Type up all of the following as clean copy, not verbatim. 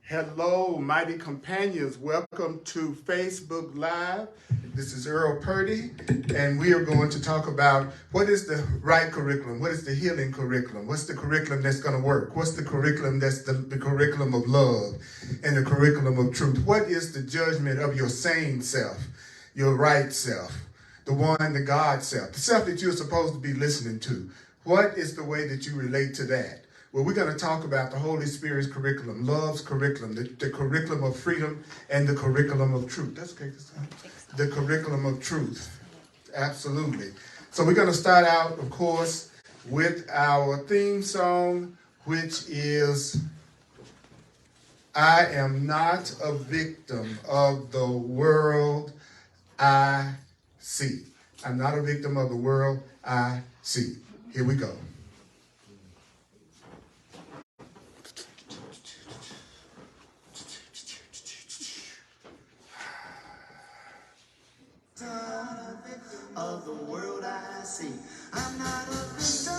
Hello, mighty companions. Welcome to Facebook Live. This is Earl Purdy, and we are going to talk about what is the right curriculum, what is the healing curriculum, what's the curriculum that's going to work, what's the curriculum that's the curriculum of love and the curriculum of truth. What is the judgment of your sane self, your right self, the one, the God self, the self that you're supposed to be listening to. What is the way that you relate to that? Well, we're going to talk about the Holy Spirit's curriculum, love's curriculum, the curriculum of freedom, and the curriculum of truth. That's okay. The curriculum of truth. Absolutely. So we're going to start out, of course, with our theme song, which is, I am not a victim of the world I see. I'm not a victim of the world I see. Here we go. Of the world I see, I'm not a victim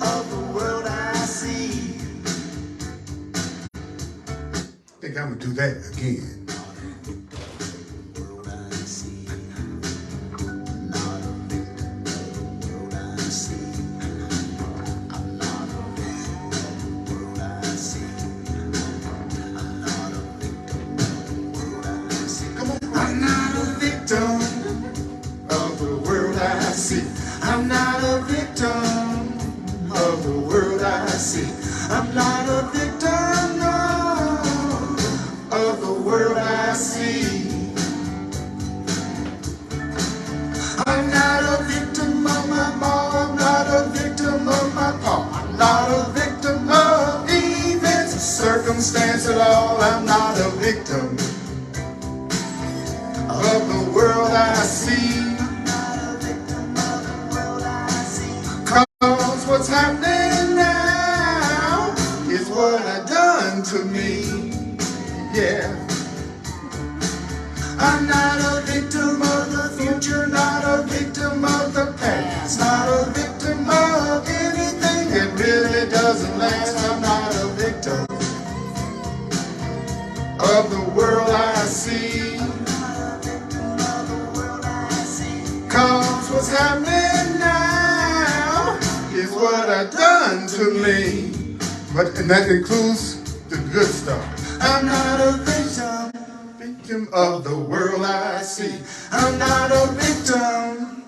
of the world I see. I think I'm gonna do that again. I'm not a victim of the world I see. I'm not a victim, no, of the world I see. I'm not a victim of my mom. I'm not a victim of my pa. I'm not a victim of events or circumstance at all. I'm not a victim of the world I see. Cause what's happening now is what I done to me. Yeah. I'm not a victim of the future, not a victim of the past, not a victim of anything that really doesn't last. I'm not a victim of the world I see. Cause what's happening now is what I done to me. And that includes the good stuff. I'm not a victim Of the world I see. I'm not a victim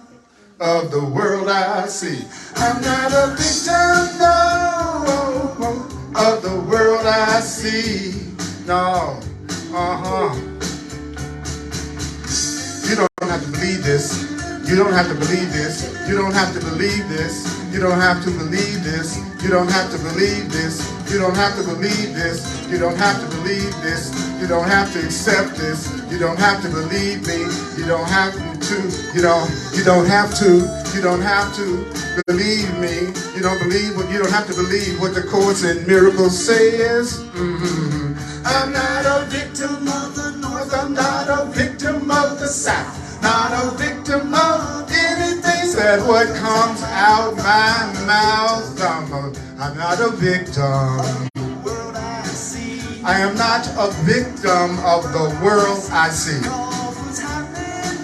Of the world I see. I'm not a victim, no, Of the world I see. No. You don't have to believe this. You don't have to believe this. You don't have to believe this. You don't have to believe this. You don't have to believe this. You don't have to believe this. You don't have to believe this. You don't have to accept this. You don't have to believe me. You don't have to. You don't have to. You don't have to believe me. You don't have to believe what the Course in Miracles says. I'm not a victim of the North. I'm not a victim of the South. Not a victim of anything. Said what comes out my mouth. I'm not a victim. I am not a victim of the world I see.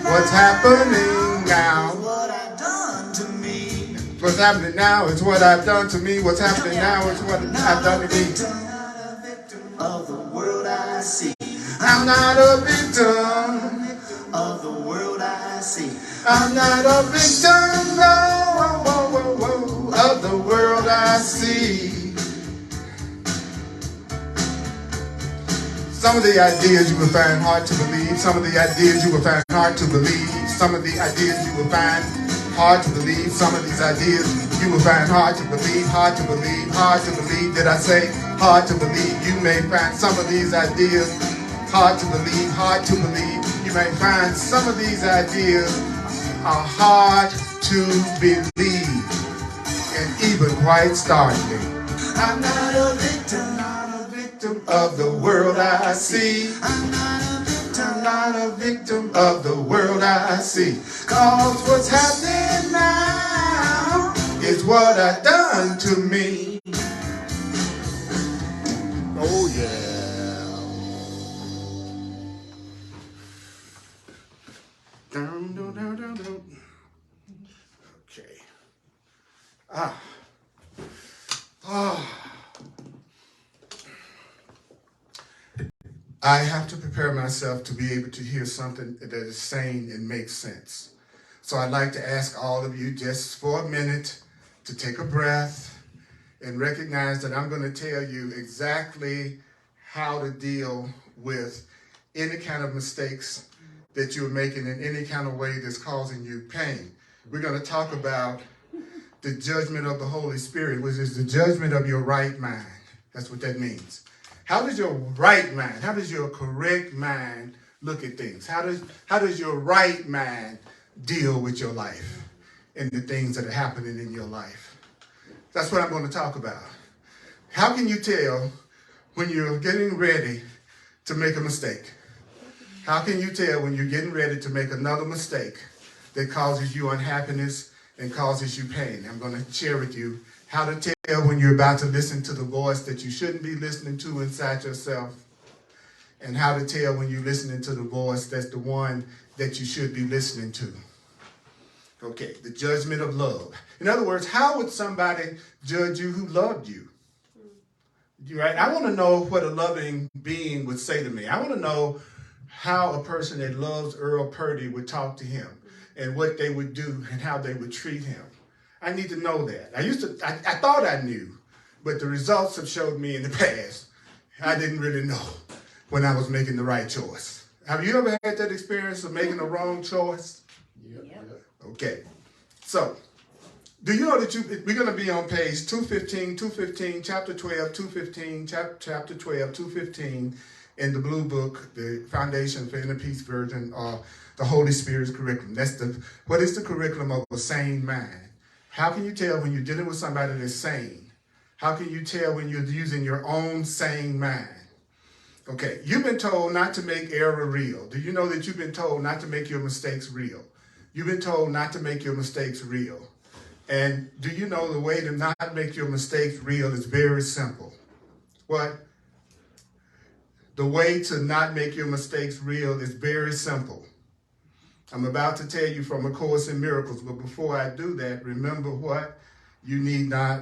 What's happening now? What's happening now is what I've done to me. What's happening now is what I've done to me. Of the world I see. I'm not a victim of the world I see. I'm not a victim, no, of the world I see. Some of the ideas you will find hard to believe. Some of the ideas you will find hard to believe. Some of the ideas you will find hard to believe. Some of these ideas you will find hard to believe, hard to believe, hard to believe. Did I say hard to believe? You may find some of these ideas hard to believe, hard to believe. You may find some of these ideas are hard to believe and even quite startling. I'm not a victim of the world I see. I'm not a victim of the world I see. Cause what's happening now is what I done to me. I have to prepare myself to be able to hear something that is sane and makes sense. So I'd like to ask all of you just for a minute to take a breath and recognize that I'm going to tell you exactly how to deal with any kind of mistakes that you're making in any kind of way that's causing you pain. We're going to talk about the judgment of the Holy Spirit, which is the judgment of your right mind. That's what that means. How does your right mind, how does your correct mind look at things? How does your right mind deal with your life and the things that are happening in your life? That's what I'm going to talk about. How can you tell when you're getting ready to make a mistake? How can you tell when you're getting ready to make another mistake that causes you unhappiness and causes you pain? I'm going to share with you how to tell when you're about to listen to the voice that you shouldn't be listening to inside yourself, and how to tell when you're listening to the voice that's the one that you should be listening to. Okay, the judgment of love. In other words, how would somebody judge you who loved you? Right? I want to know what a loving being would say to me. I want to know how a person that loves Earl Purdy would talk to him and what they would do and how they would treat him. I need to know that. I thought I knew, but the results have showed me in the past I didn't really know when I was making the right choice. Have you ever had that experience of making a wrong choice? Yep. Okay. So, do you know that we're going to be on page 215, chapter 12, 215, chapter 12, 215 in the Blue Book, the Foundation for Inner Peace version of the Holy Spirit's curriculum. What is the curriculum of a sane mind? How can you tell when you're dealing with somebody that's sane? How can you tell when you're using your own sane mind? Okay, you've been told not to make error real. Do you know that you've been told not to make your mistakes real? You've been told not to make your mistakes real. And do you know the way to not make your mistakes real is very simple? What? The way to not make your mistakes real is very simple. I'm about to tell you from A Course in Miracles, but before I do that, remember what? You need not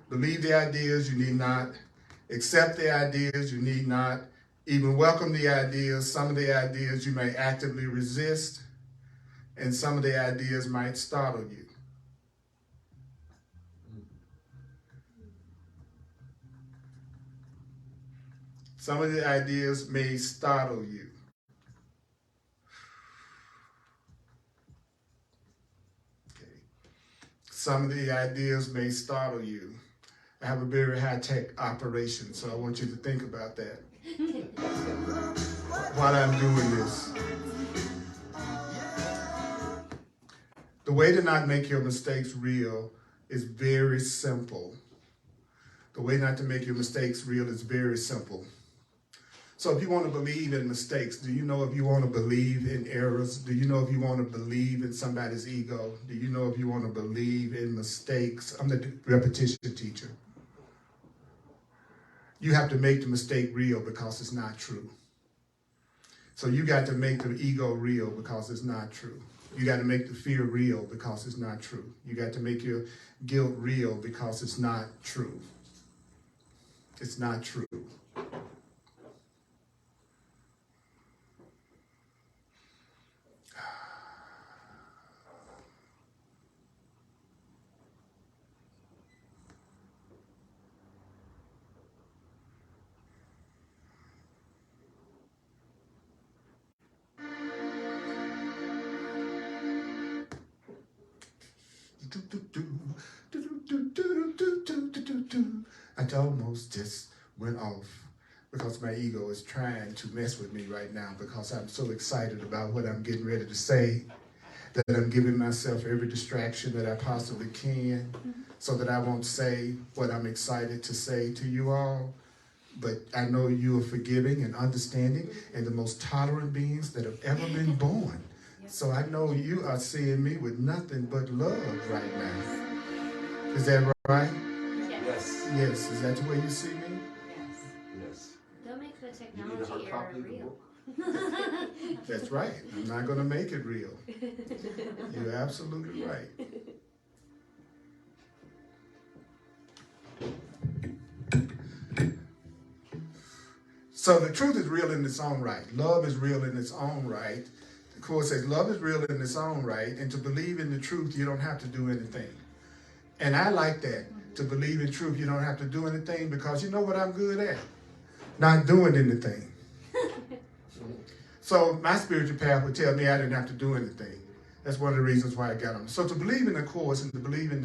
believe the ideas, you need not accept the ideas, you need not even welcome the ideas. Some of the ideas you may actively resist, and some of the ideas might startle you. Some of the ideas may startle you. Okay. Some of the ideas may startle you. I have a very high-tech operation, so I want you to think about that while I'm doing this. The way to not make your mistakes real is very simple. The way not to make your mistakes real is very simple. So if you want to believe in mistakes, do you know if you want to believe in errors? Do you know if you want to believe in somebody's ego? Do you know if you want to believe in mistakes? I'm the repetition teacher. You have to make the mistake real because it's not true. So you got to make the ego real because it's not true. You got to make the fear real because it's not true. You got to make your guilt real because it's not true. It's not true. I almost just went off because my ego is trying to mess with me right now because I'm so excited about what I'm getting ready to say that I'm giving myself every distraction that I possibly can so that I won't say what I'm excited to say to you all. But I know you are forgiving and understanding and the most tolerant beings that have ever been born. So I know you are seeing me with nothing but love right now. Is that right? Yes. Yes. Is that the way you see me? Yes. Don't make the You need a technology hard error copy of the real. book? That's right. I'm not going to make it real. You're absolutely right. So the truth is real in its own right. Love is real in its own right. The Course says love is real in its own right, and to believe in the truth, you don't have to do anything. And I like that. To believe in truth, you don't have to do anything, because you know what I'm good at? Not doing anything. So my spiritual path would tell me I didn't have to do anything. That's one of the reasons why I got on. So to believe in the Course and to believe in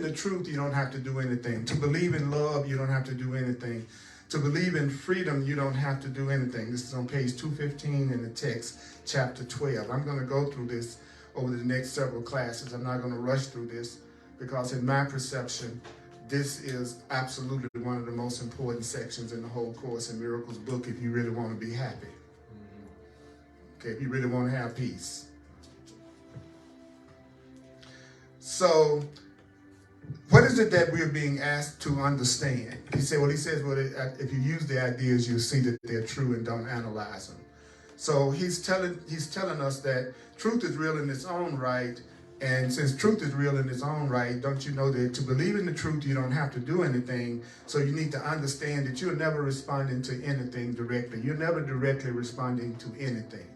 the truth, you don't have to do anything. To believe in love, you don't have to do anything. To believe in freedom, you don't have to do anything. This is on page 215 in the text, chapter 12. I'm going to go through this over the next several classes. I'm not going to rush through this, because in my perception, this is absolutely one of the most important sections in the whole Course in Miracles book if you really want to be happy. Okay, if you really want to have peace. So, what is it that we're being asked to understand? He says, if you use the ideas, you'll see that they're true, and don't analyze them. So he's telling us that truth is real in its own right, and since truth is real in its own right, don't you know that to believe in the truth, you don't have to do anything. So you need to understand that you're never responding to anything directly. You're never directly responding to anything,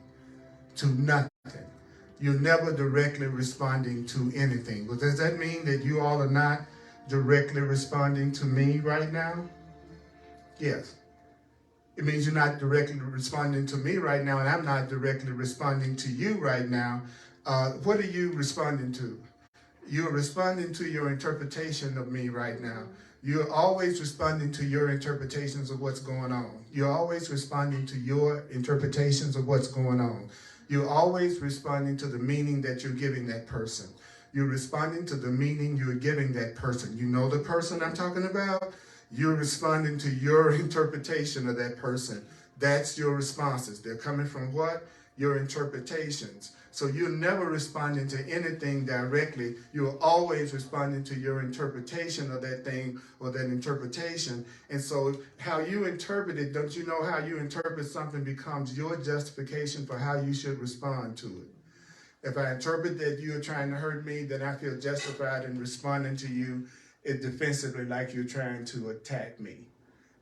to nothing. You're never directly responding to anything. But does that mean that you all are not directly responding to me right now? Yes. It means you're not directly responding to me right now, and I'm not directly responding to you right now. What are you responding to? You're responding to your interpretation of me right now. You're always responding to your interpretations of what's going on. You're always responding to your interpretations of what's going on. You're always responding to the meaning that you're giving that person. You're responding to the meaning you're giving that person. You know the person I'm talking about? You're responding to your interpretation of that person. That's your responses. They're coming from what? Your interpretations. So you're never responding to anything directly. You're always responding to your interpretation of that thing or that interpretation. And so how you interpret it, don't you know how you interpret something becomes your justification for how you should respond to it. If I interpret that you're trying to hurt me, then I feel justified in responding to you defensively, like you're trying to attack me.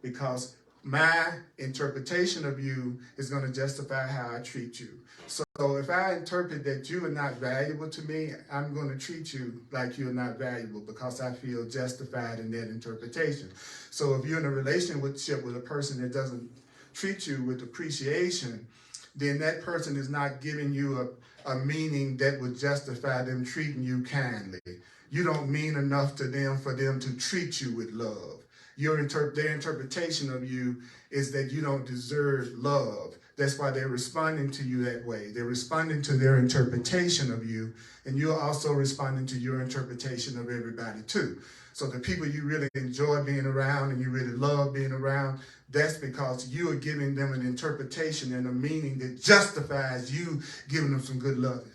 Because my interpretation of you is going to justify how I treat you. So if I interpret that you are not valuable to me, I'm going to treat you like you're not valuable, because I feel justified in that interpretation. So if you're in a relationship with a person that doesn't treat you with appreciation, then that person is not giving you a meaning that would justify them treating you kindly. You don't mean enough to them for them to treat you with love. Their interpretation of you is that you don't deserve love. That's why they're responding to you that way. They're responding to their interpretation of you, and you're also responding to your interpretation of everybody too. So the people you really enjoy being around and you really love being around, that's because you are giving them an interpretation and a meaning that justifies you giving them some good love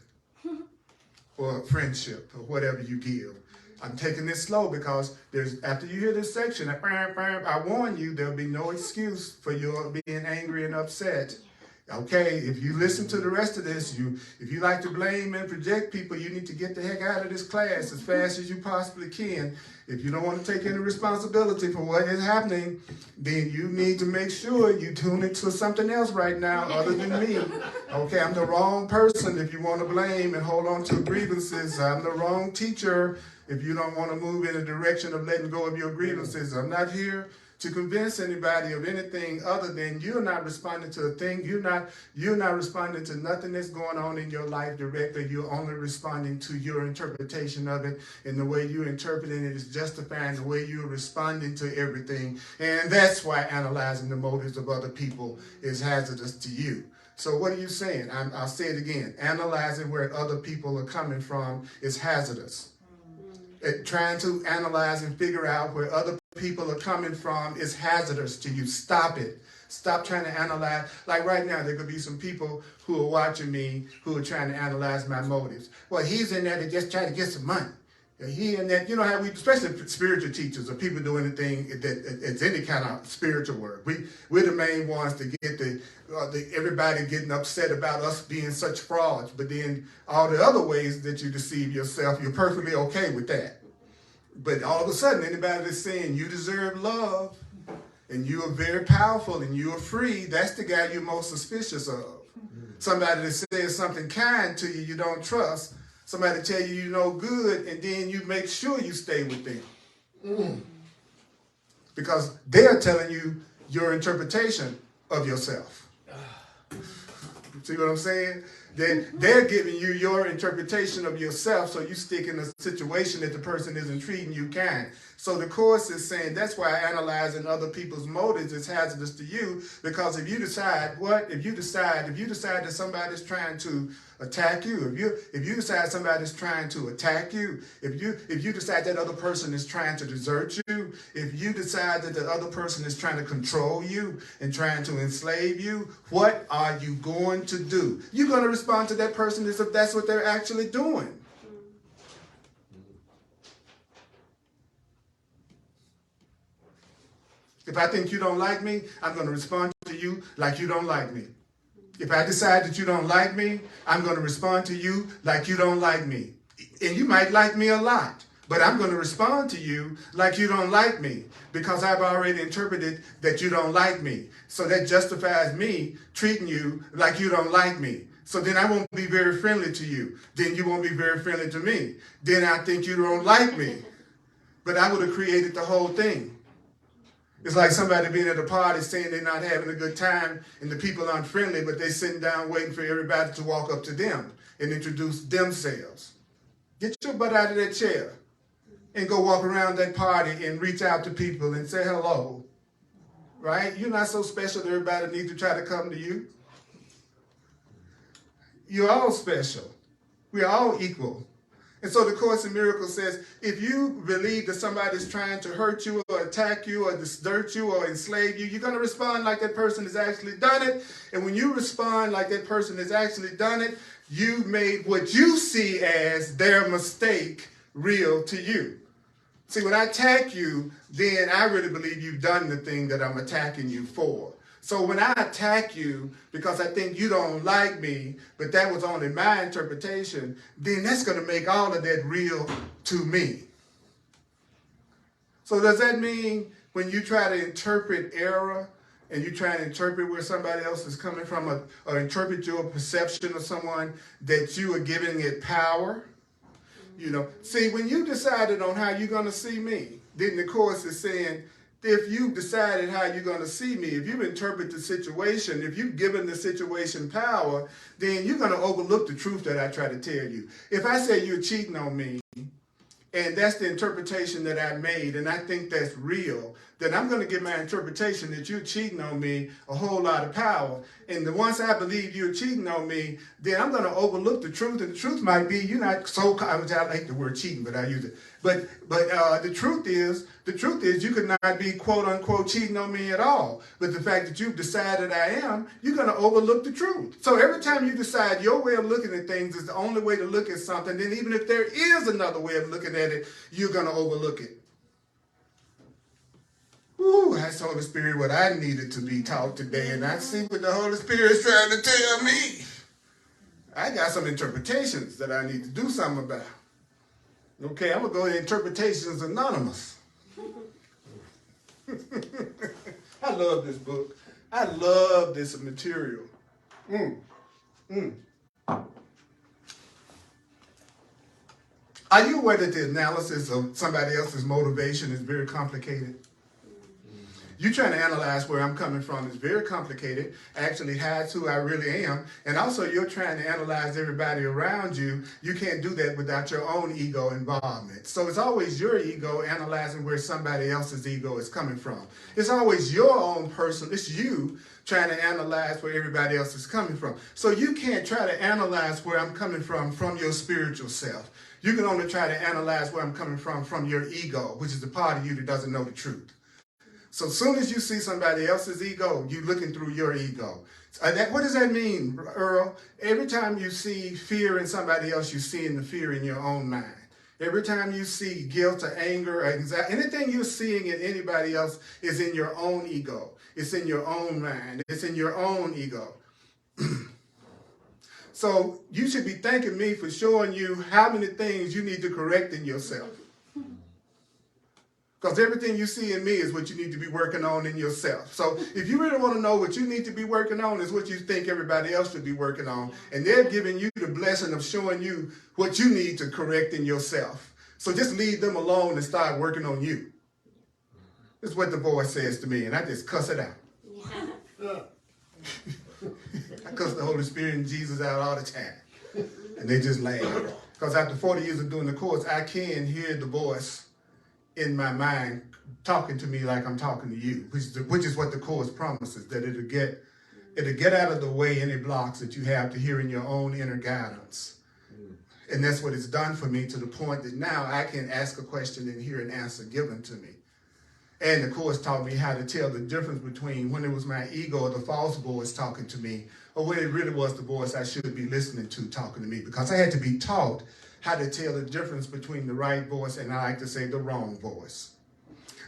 or friendship or whatever you give. I'm taking this slow because after you hear this section, I warn you, there'll be no excuse for your being angry and upset. Okay, if you listen to the rest of this, if you like to blame and project people, you need to get the heck out of this class as fast as you possibly can. If you don't want to take any responsibility for what is happening, then you need to make sure you tune into something else right now other than me. Okay, I'm the wrong person if you want to blame and hold on to grievances. I'm the wrong teacher if you don't want to move in the direction of letting go of your grievances. I'm not here to convince anybody of anything other than you're not responding to a thing. You're not responding to nothing that's going on in your life directly. You're only responding to your interpretation of it, and the way you're interpreting it is justifying the way you're responding to everything. And that's why analyzing the motives of other people is hazardous to you. So what are you saying? I'll say it again. Analyzing where other people are coming from is hazardous. Trying to analyze and figure out where other people are coming from is hazardous to you. Stop it. Stop trying to analyze. Like right now, there could be some people who are watching me who are trying to analyze my motives. Well, he's in there to just try to get some money. He and that, you know how we, especially spiritual teachers or people doing anything that it's any kind of spiritual work. We're the main ones to get everybody getting upset about us being such frauds. But then all the other ways that you deceive yourself, you're perfectly okay with that. But all of a sudden, anybody that's saying you deserve love, and you are very powerful and you are free, that's the guy you're most suspicious of. Somebody that says something kind to you, you don't trust. Somebody tell you you know good, and then you make sure you stay with them. Because they're telling you your interpretation of yourself. See what I'm saying? They're giving you your interpretation of yourself, so you stick in a situation that the person isn't treating you kind. So the Course is saying that's why analyzing other people's motives is hazardous to you, because if you decide that somebody's trying to attack you, if you decide somebody's trying to attack you, if you decide that other person is trying to desert you, if you decide that the other person is trying to control you and trying to enslave you, what are you going to do? You're going to respond to that person as if that's what they're actually doing. If I think you don't like me, I'm going to respond to you like you don't like me. If I decide that you don't like me, I'm going to respond to you like you don't like me. And you might like me a lot, but I'm going to respond to you like you don't like me, because I've already interpreted that you don't like me. So that justifies me treating you like you don't like me. So then I won't be very friendly to you. Then you won't be very friendly to me. Then I think you don't like me. But I would have created the whole thing. It's like somebody being at a party saying they're not having a good time and the people aren't friendly, but they're sitting down waiting for everybody to walk up to them and introduce themselves. Get your butt out of that chair and go walk around that party and reach out to people and say hello. Right? You're not so special that everybody needs to try to come to you. You're all special. We're all equal. And so the Course in Miracles says, if you believe that somebody's trying to hurt you or attack you or desert you or enslave you, you're going to respond like that person has actually done it. And when you respond like that person has actually done it, you made what you see as their mistake real to you. See, when I attack you, then I really believe you've done the thing that I'm attacking you for. So when I attack you because I think you don't like me, but that was only my interpretation, then that's going to make all of that real to me. So does that mean when you try to interpret error and you try to interpret where somebody else is coming from, or interpret your perception of someone, that you are giving it power? You know, see, when you decided on how you're going to see me, then the Course is saying, if you've decided how you're going to see me, if you interpret the situation, if you've given the situation power, then you're going to overlook the truth that I try to tell you. If I say you're cheating on me, and that's the interpretation that I made, and I think that's real, then I'm going to give my interpretation that you're cheating on me a whole lot of power. And once I believe you're cheating on me, then I'm going to overlook the truth. And the truth might be you're not so, I like the word cheating, but I use it. But the truth is you could not be quote unquote cheating on me at all. But the fact that you've decided I am, you're going to overlook the truth. So every time you decide your way of looking at things is the only way to look at something, then even if there is another way of looking at it, you're going to overlook it. Ooh, that's Holy Spirit what I needed to be taught today, and I see what the Holy Spirit is trying to tell me. I got some interpretations that I need to do something about. Okay, I'm going to go to Interpretations Anonymous. I love this book. I love this material. Are you aware that the analysis of somebody else's motivation is very complicated? You trying to analyze where I'm coming from is very complicated, actually hides who I really am. And also you're trying to analyze everybody around you. You can't do that without your own ego involvement. So it's always your ego analyzing where somebody else's ego is coming from. It's always your own person. It's you trying to analyze where everybody else is coming from. So you can't try to analyze where I'm coming from your spiritual self. You can only try to analyze where I'm coming from your ego, which is the part of you that doesn't know the truth. So as soon as you see somebody else's ego, you're looking through your ego. What does that mean, Earl? Every time you see fear in somebody else, you're seeing the fear in your own mind. Every time you see guilt or anger or anxiety, anything you're seeing in anybody else is in your own ego. It's in your own mind. It's in your own ego. So you should be thanking me for showing you how many things you need to correct in yourself. Because everything you see in me is what you need to be working on in yourself. So if you really want to know what you need to be working on is what you think everybody else should be working on. And they're giving you the blessing of showing you what you need to correct in yourself. So just leave them alone and start working on you. That's what the voice says to me, and I just cuss it out. Yeah. I cuss the Holy Spirit and Jesus out all the time. And they just laugh. Because after 40 years of doing the course, I can hear the voice in my mind talking to me like I'm talking to you, which is what the course promises, that it'll get out of the way any blocks that you have to hearing your own inner guidance. And that's what it's done for me, to the point that now I can ask a question and hear an answer given to me. And the course taught me how to tell the difference between when it was my ego or the false voice talking to me, or when it really was the voice I should be listening to talking to me, because I had to be taught how to tell the difference between the right voice and, I like to say, the wrong voice.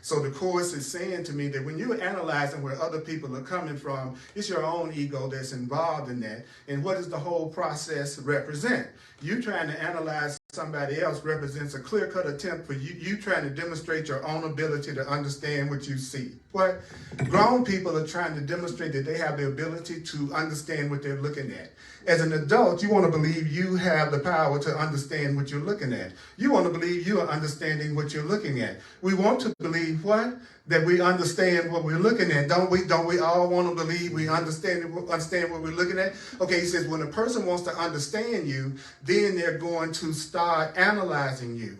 So the course is saying to me that when you're analyzing where other people are coming from, it's your own ego that's involved in that. And what does the whole process represent? You trying to analyze somebody else represents a clear-cut attempt for you trying to demonstrate your own ability to understand what you see. What grown people are trying to demonstrate that they have the ability to understand what they're looking at. As an adult, you want to believe you have the power to understand what you're looking at. You want to believe you are understanding what you're looking at. We want to believe what? That we understand what we're looking at. Don't we? Don't we all want to believe we understand what we're looking at? Okay, he says when a person wants to understand you, then they're going to start analyzing you.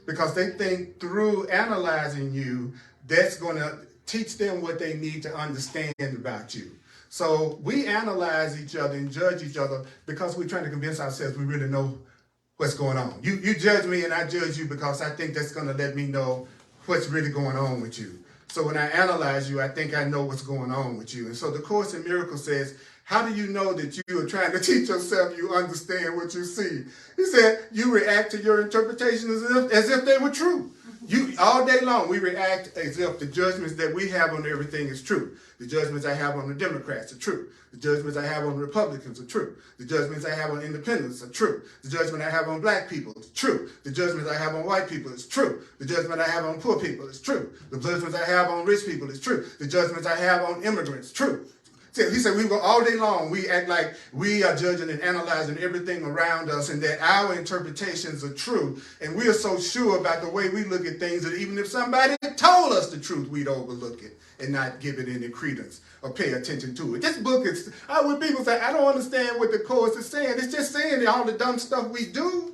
Because they think through analyzing you, that's going to teach them what they need to understand about you. So we analyze each other and judge each other because we're trying to convince ourselves we really know what's going on. You judge me and I judge you because I think that's going to let me know what's really going on with you. So when I analyze you, I think I know what's going on with you. And so the Course in Miracles says, how do you know that you are trying to teach yourself you understand what you see? He said, you react to your interpretation as if they were true. You all day long, we react as if the judgments that we have on everything is true. The judgments I have on the Democrats are true. The judgments I have on Republicans are true. The judgments I have on independents are true. The judgment I have on black people is true. The judgments I have on white people is true. The judgment I have on poor people is true. The judgments I have on rich people is true. The judgments I have on immigrants, true. He said we go all day long, we act like we are judging and analyzing everything around us and that our interpretations are true. And we are so sure about the way we look at things that even if somebody told us the truth, we'd overlook it and not give it any credence or pay attention to it. This book is, when people say, I don't understand what the Course is saying, it's just saying all the dumb stuff we do.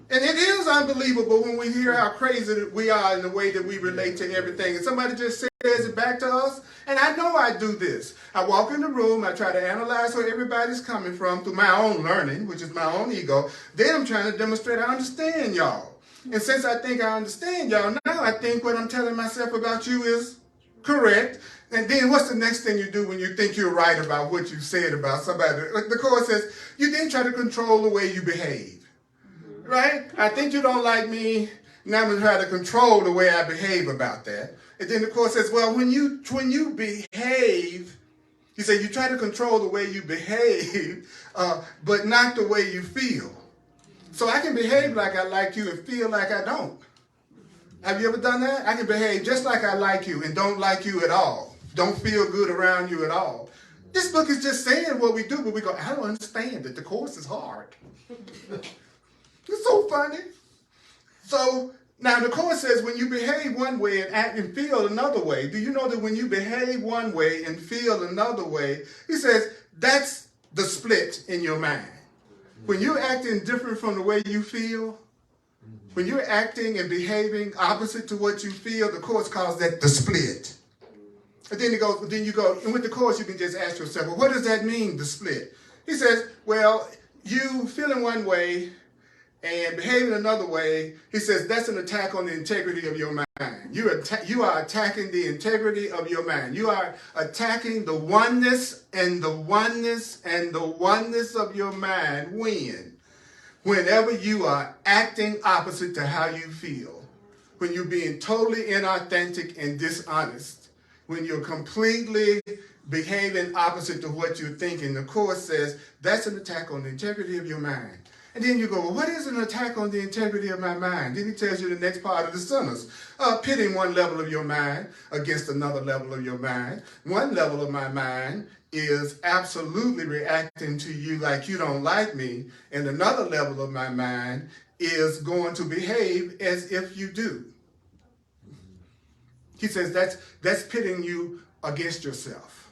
And it is unbelievable when we hear how crazy we are in the way that we relate to everything. And somebody just says it back to us. And I know I do this. I walk in the room, I try to analyze where everybody's coming from through my own learning, which is my own ego. Then I'm trying to demonstrate I understand y'all. And since I think I understand y'all, now I think what I'm telling myself about you is correct. And then what's the next thing you do when you think you're right about what you said about somebody? Like the Course says, you then try to control the way you behave. Right? I think you don't like me. Now I'm going to try to control the way I behave about that. And then the Course says, well, when you behave, he said, you try to control the way you behave, but not the way you feel. So I can behave like I like you and feel like I don't. Have you ever done that? I can behave just like I like you and don't like you at all. Don't feel good around you at all. This book is just saying what we do, but we go, I don't understand it. The Course is hard. It's so funny. So now the Course says when you behave one way and act and feel another way, do you know that when you behave one way and feel another way, he says that's the split in your mind. When you're acting different from the way you feel, when you're acting and behaving opposite to what you feel, the Course calls that the split. And then you go, and with the Course you can just ask yourself, well, what does that mean, the split? He says, well, you feeling one way and behaving another way, he says that's an attack on the integrity of your mind. You are attacking the integrity of your mind. You are attacking the oneness and the oneness and the oneness of your mind whenever you are acting opposite to how you feel, when you're being totally inauthentic and dishonest, when you're completely behaving opposite to what you're thinking. The Course says that's an attack on the integrity of your mind. And then you go, well, what is an attack on the integrity of my mind? Then he tells you the next part of the sentence. Pitting one level of your mind against another level of your mind. One level of my mind is absolutely reacting to you like you don't like me. And another level of my mind is going to behave as if you do. He says that's pitting you against yourself.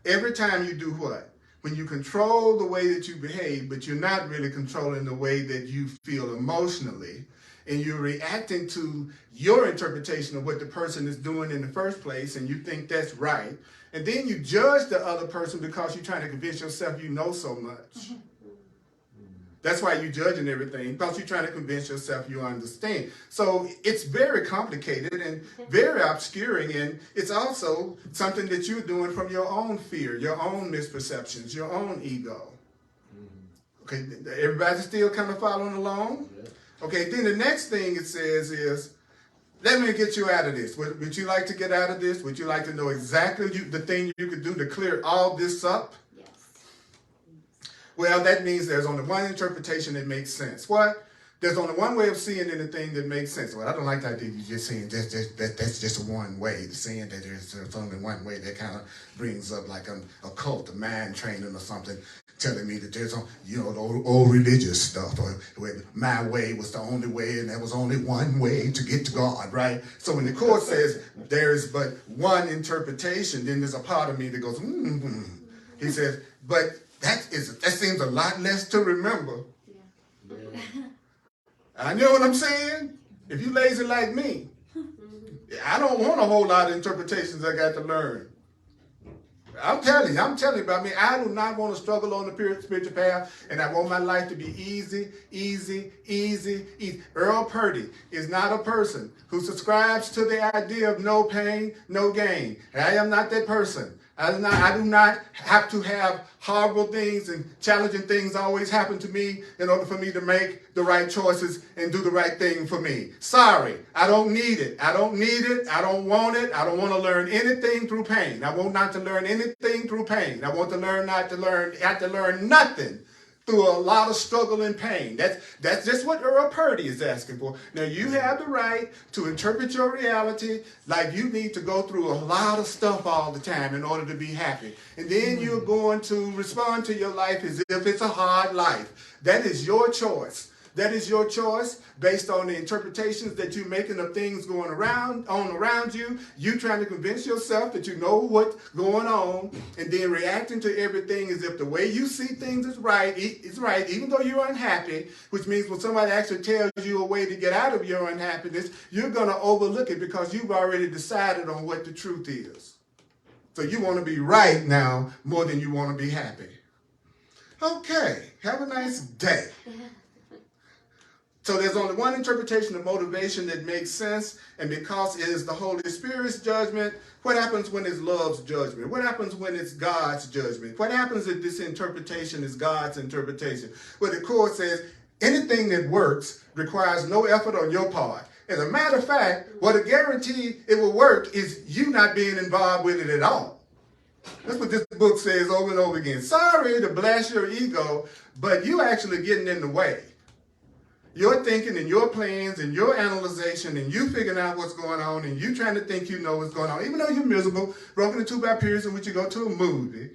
Every time you do what? When you control the way that you behave, but you're not really controlling the way that you feel emotionally, and you're reacting to your interpretation of what the person is doing in the first place, and you think that's right, and then you judge the other person because you're trying to convince yourself you know so much. That's why you're judging everything, because you're trying to convince yourself you understand. So it's very complicated and very obscuring, and it's also something that you're doing from your own fear, your own misperceptions, your own ego. Okay, everybody still kind of following along? Okay, then the next thing it says is, let me get you out of this. Would you like to get out of this? Would you like to know exactly the thing you could do to clear all this up? Well, that means there's only one interpretation that makes sense. What? There's only one way of seeing anything that makes sense. Well, I don't like the idea you're just saying that's just one way. Saying that there's only one way, that kind of brings up like a cult, a mind training or something, telling me that there's, the old religious stuff, or my way was the only way, and there was only one way to get to God, right? So when the court says there is but one interpretation, then there's a part of me that goes, He says, but that seems a lot less to remember. Yeah. I know what I'm saying? If you lazy like me, I don't want a whole lot of interpretations I got to learn. I'm telling you about me. I do not want to struggle on the spiritual path, and I want my life to be easy, easy, easy, easy. Earl Purdy is not a person who subscribes to the idea of no pain, no gain. I am not that person. I do not have to have horrible things and challenging things always happen to me in order for me to make the right choices and do the right thing for me. Sorry, I don't need it. I don't need it. I don't want it. I don't want to learn anything through pain. I want not to learn anything through pain. I want to learn have to learn nothing through a lot of struggle and pain. That's just what Earl Purdy is asking for. Now, you have the right to interpret your reality like you need to go through a lot of stuff all the time in order to be happy. And then you're going to respond to your life as if it's a hard life. That is your choice. That is your choice based on the interpretations that you're making of things going around you. You trying to convince yourself that you know what's going on, and then reacting to everything as if the way you see things is right, even though you're unhappy, which means when somebody actually tells you a way to get out of your unhappiness, you're going to overlook it because you've already decided on what the truth is. So you want to be right now more than you want to be happy. Okay, have a nice day. So there's only one interpretation of motivation that makes sense, and because it is the Holy Spirit's judgment, what happens when it's love's judgment? What happens when it's God's judgment? What happens if this interpretation is God's interpretation? Well, the court says anything that works requires no effort on your part. As a matter of fact, what a guarantee it will work is you not being involved with it at all. That's what this book says over and over again. Sorry to blast your ego, but you actually getting in the way. Your thinking and your plans and your analyzation and you figuring out what's going on and you trying to think you know what's going on, even though you're miserable, broken into by periods in which you go to a movie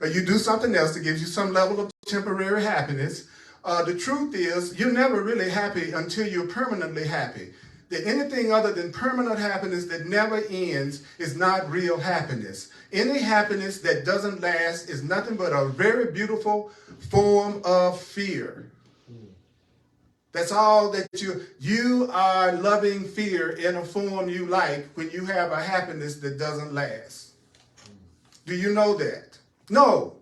or you do something else that gives you some level of temporary happiness. The truth is you're never really happy until you're permanently happy. That anything other than permanent happiness that never ends is not real happiness. Any happiness that doesn't last is nothing but a very beautiful form of fear. That's all that you are loving fear in a form you like when you have a happiness that doesn't last. Do you know that? No.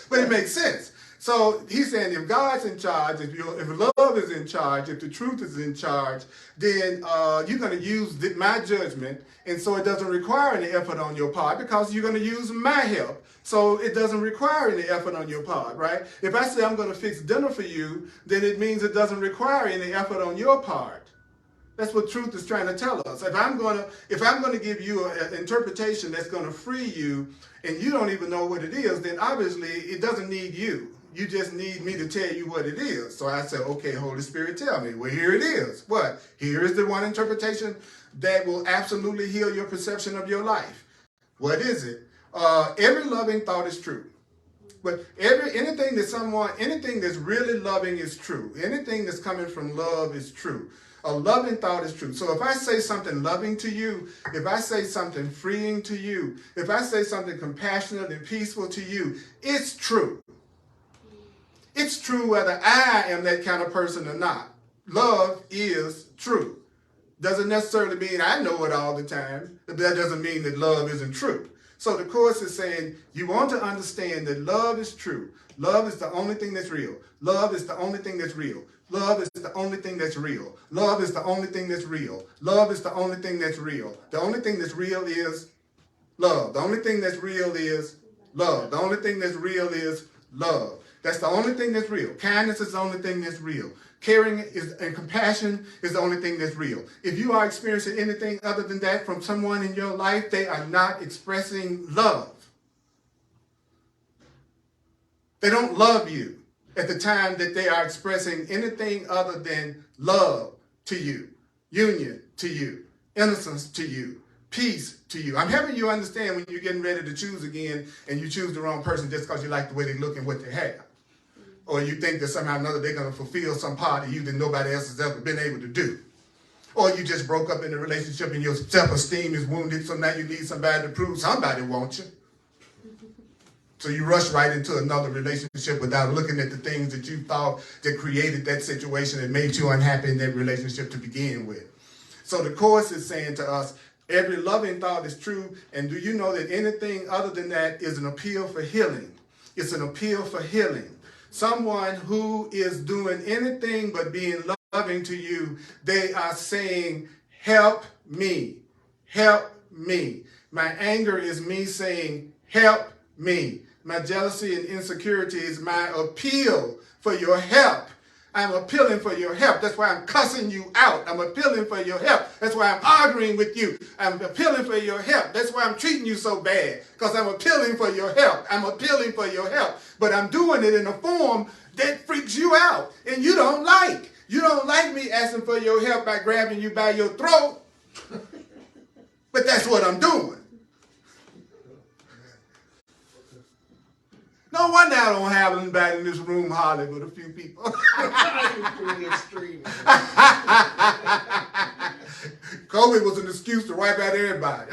But it makes sense. So he's saying if God's in charge, if love is in charge, if the truth is in charge, then you're going to use my judgment, and so it doesn't require any effort on your part because you're going to use my help. So it doesn't require any effort on your part, right? If I say I'm going to fix dinner for you, then it means it doesn't require any effort on your part. That's what truth is trying to tell us. If I'm gonna give you an interpretation that's gonna free you, and you don't even know what it is, then obviously it doesn't need you. You just need me to tell you what it is. So I said, okay, Holy Spirit, tell me. Well, here it is. What? Here is the one interpretation that will absolutely heal your perception of your life. What is it? Every loving thought is true. But anything that's really loving is true. Anything that's coming from love is true. A loving thought is true. So if I say something loving to you, if I say something freeing to you, if I say something compassionate and peaceful to you, it's true. It's true whether I am that kind of person or not. Love is true. Doesn't necessarily mean I know it all the time, but that doesn't mean that love isn't true. So the Course is saying you want to understand that love is true. Love is the only thing that's real. Love is the only thing that's real. Love is the only thing that's real. Love is the only thing that's real. Love is the only thing that's real. The only thing that's real is love. The only thing that's real is love. The only thing that's real is love. That's the only thing that's real. Kindness is the only thing that's real. Caring and compassion is the only thing that's real. If you are experiencing anything other than that from someone in your life, they are not expressing love. They don't love you at the time that they are expressing anything other than love to you, union to you, innocence to you, peace to you. I'm helping you understand when you're getting ready to choose again and you choose the wrong person just because you like the way they look and what they have. Or you think that somehow or another they're going to fulfill some part of you that nobody else has ever been able to do. Or you just broke up in a relationship and your self-esteem is wounded, so now you need somebody to prove somebody wants you. So you rush right into another relationship without looking at the things that you thought that created that situation and made you unhappy in that relationship to begin with. So the Course is saying to us, every loving thought is true, and do you know that anything other than that is an appeal for healing? It's an appeal for healing. Someone who is doing anything but being loving to you, they are saying, help me, help me. My anger is me saying, help me. My jealousy and insecurity is my appeal for your help. I'm appealing for your help. That's why I'm cussing you out. I'm appealing for your help. That's why I'm arguing with you. I'm appealing for your help. That's why I'm treating you so bad, because I'm appealing for your help. I'm appealing for your help. But I'm doing it in a form that freaks you out and you don't like. You don't like me asking for your help by grabbing you by your throat. But that's what I'm doing. No wonder I don't have anybody in this room holler but a few people. COVID was an excuse to wipe out everybody.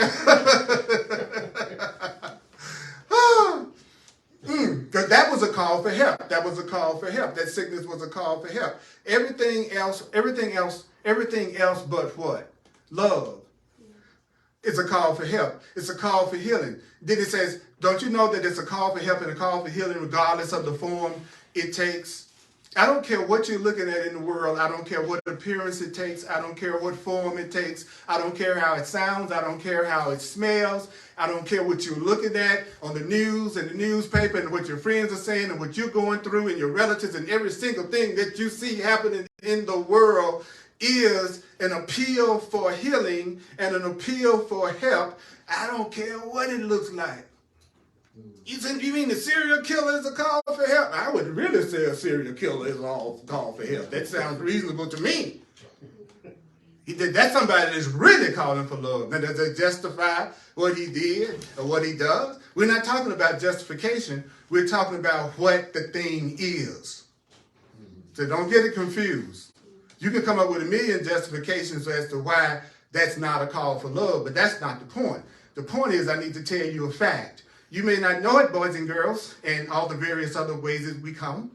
Because that was a call for help. That was a call for help. That sickness was a call for help. Everything else but what? Love. It's a call for help. It's a call for healing. Then it says, don't you know that it's a call for help and a call for healing regardless of the form it takes? I don't care what you're looking at in the world. I don't care what appearance it takes. I don't care what form it takes. I don't care how it sounds. I don't care how it smells. I don't care what you're looking at on the news and the newspaper and what your friends are saying and what you're going through and your relatives, and every single thing that you see happening in the world is an appeal for healing and an appeal for help. I don't care what it looks like. You mean the serial killer is a call for help? I would really say a serial killer is a call for help. That sounds reasonable to me. That's somebody that's really calling for love. Now, does it justify what he did or what he does? We're not talking about justification. We're talking about what the thing is. So don't get it confused. You can come up with a million justifications as to why that's not a call for love, but that's not the point. The point is I need to tell you a fact. You may not know it, boys and girls, and all the various other ways that we come,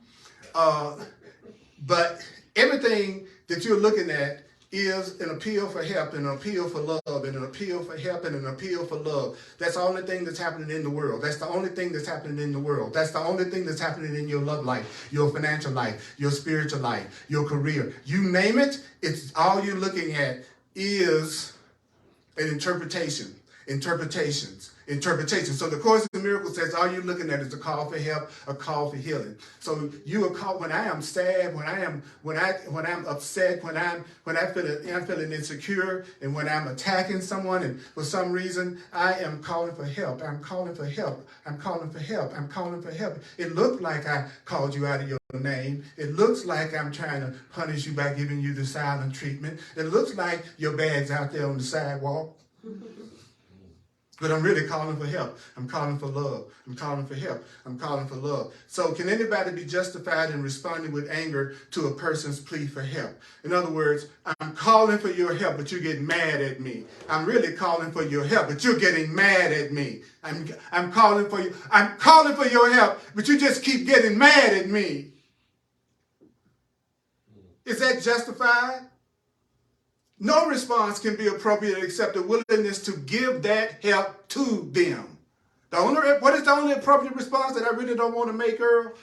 but everything that you're looking at is an appeal for help and an appeal for love and an appeal for help and an appeal for love. That's the only thing that's happening in the world. That's the only thing that's happening in the world. That's the only thing that's happening in your love life, your financial life, your spiritual life, your career. You name it, it's all you're looking at is an interpretation. Interpretations. So the Course in Miracles says all you're looking at is a call for help, a call for healing. So you are called when I am sad, when I'm upset, when I'm feeling insecure, and when I'm attacking someone, and for some reason I am calling for help. I'm calling for help. I'm calling for help. I'm calling for help. It looked like I called you out of your name. It looks like I'm trying to punish you by giving you the silent treatment. It looks like your bag's out there on the sidewalk. But I'm really calling for help. I'm calling for love. I'm calling for help. I'm calling for love. So can anybody be justified in responding with anger to a person's plea for help? In other words, I'm calling for your help, but you're getting mad at me. I'm really calling for your help, but you're getting mad at me. I'm calling for you. I'm calling for your help, but you just keep getting mad at me. Is that justified? No response can be appropriate except a willingness to give that help to them. What is the only appropriate response that I really don't want to make, Earl?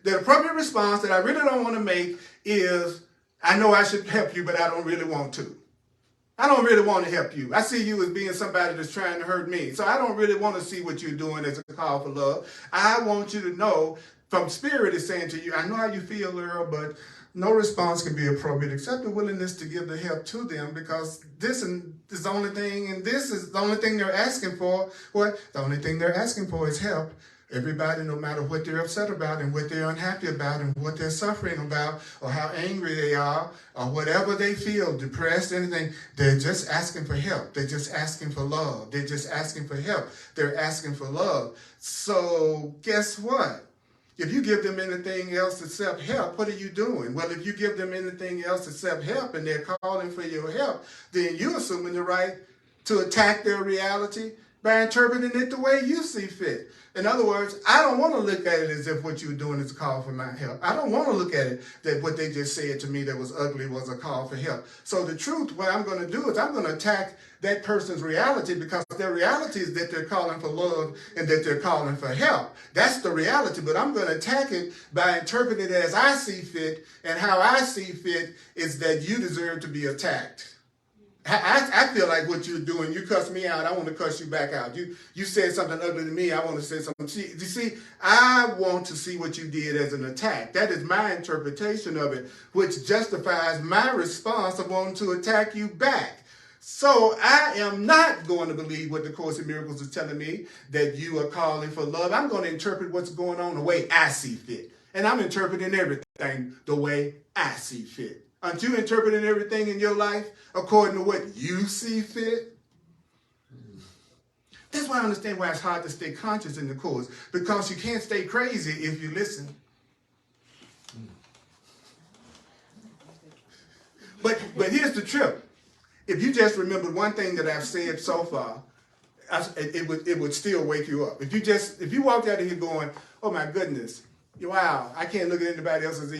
The appropriate response that I really don't want to make is, I know I should help you, but I don't really want to. I don't really want to help you. I see you as being somebody that's trying to hurt me. So I don't really want to see what you're doing as a call for love. I want you to know from Spirit is saying to you, I know how you feel, Earl, but no response can be appropriate except the willingness to give the help to them, because this is the only thing, and this is the only thing they're asking for. What? The only thing they're asking for is help. Everybody, no matter what they're upset about and what they're unhappy about and what they're suffering about or how angry they are or whatever they feel, depressed, anything, they're just asking for help. They're just asking for love. They're just asking for help. They're asking for love. So guess what? If you give them anything else except help, what are you doing? Well, if you give them anything else except help and they're calling for your help, then you're assuming the right to attack their reality by interpreting it the way you see fit. In other words, I don't want to look at it as if what you're doing is a call for my help. I don't want to look at it that what they just said to me that was ugly was a call for help. So the truth, what I'm going to do is I'm going to attack that person's reality, because their reality is that they're calling for love and that they're calling for help. That's the reality, but I'm going to attack it by interpreting it as I see fit, and how I see fit is that you deserve to be attacked. I feel like what you're doing, you cuss me out, I want to cuss you back out. You said something ugly to me, I want to say something. You see, I want to see what you did as an attack. That is my interpretation of it, which justifies my response of wanting to attack you back. So I am not going to believe what the Course in Miracles is telling me, that you are calling for love. I'm going to interpret what's going on the way I see fit. And I'm interpreting everything the way I see fit. Aren't you interpreting everything in your life according to what you see fit? That's why I understand why it's hard to stay conscious in the Course, because you can't stay crazy if you listen. But here's the trick. If you just remember one thing that I've said so far, it would still wake you up. If you walked out of here going, oh my goodness, wow, I can't look at anybody else's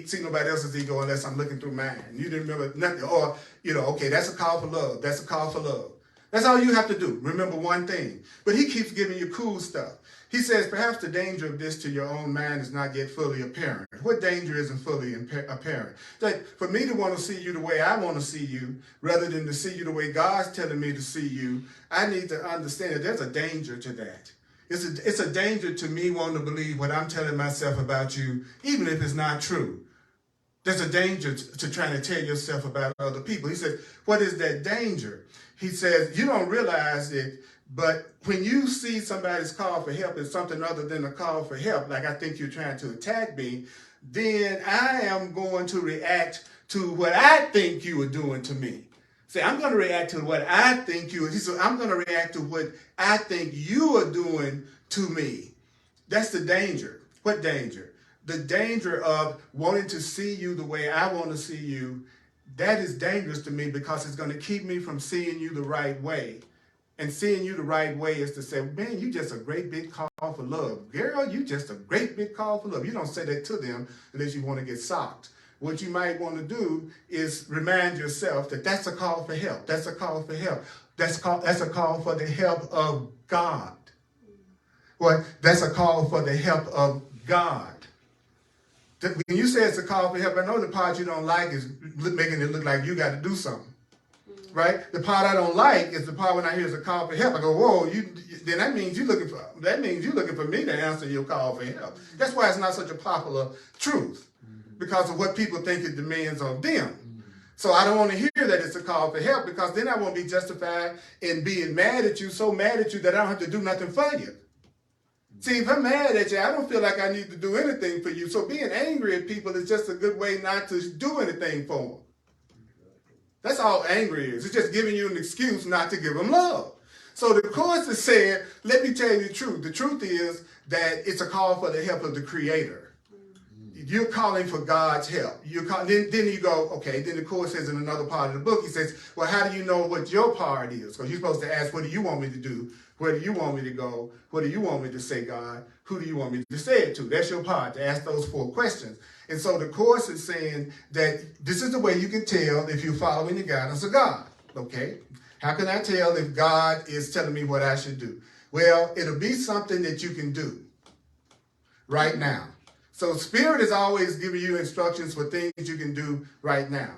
see nobody else's ego unless I'm looking through mine. You didn't remember nothing, or okay, that's a call for love. That's a call for love. That's all you have to do. Remember one thing. But he keeps giving you cool stuff. He says, perhaps the danger of this to your own mind is not yet fully apparent. What danger isn't fully apparent? Like, for me to want to see you the way I want to see you, rather than to see you the way God's telling me to see you, I need to understand that there's a danger to that. It's a danger to me wanting to believe what I'm telling myself about you, even if it's not true. There's a danger to trying to tell yourself about other people. He said, what is that danger? He says, you don't realize it, but when you see somebody's call for help as something other than a call for help, like I think you're trying to attack me, then I am going to react to what I think you are doing to me. See, I'm going to react to what I think you are. He said, I'm going to react to what I think you are doing to me. That's the danger. What danger? The danger of wanting to see you the way I want to see you. That is dangerous to me, because it's going to keep me from seeing you the right way. And seeing you the right way is to say, man, you just a great big call for love. Girl, you just a great big call for love. You don't say that to them unless you want to get socked. What you might want to do is remind yourself that that's a call for help. That's a call for help. That's a call for the help of God. Well, that's a call for the help of God. When you say it's a call for help, I know the part you don't like is making it look like you got to do something. right? The part I don't like is the part when I hear a call for help. I go, whoa, then that means you're looking for me to answer your call for help. That's why it's not such a popular truth, because of what people think it demands of them. So I don't want to hear that it's a call for help, because then I won't be justified in being mad at you, so mad at you that I don't have to do nothing for you. See, if I'm mad at you, I don't feel like I need to do anything for you. So being angry at people is just a good way not to do anything for them. That's all angry is. It's just giving you an excuse not to give them love. So the Course is saying, let me tell you the truth. The truth is that it's a call for the help of the Creator. You're calling for God's help. Then you go, okay, then the Course says in another part of the book, he says, well, how do you know what your part is? Because you're supposed to ask, what do you want me to do? Where do you want me to go? What do you want me to say, God? Who do you want me to say it to? That's your part, to ask those 4 questions. And so the Course is saying that this is the way you can tell if you're following the guidance of God. Okay? How can I tell if God is telling me what I should do? Well, it'll be something that you can do right now. So Spirit is always giving you instructions for things you can do right now.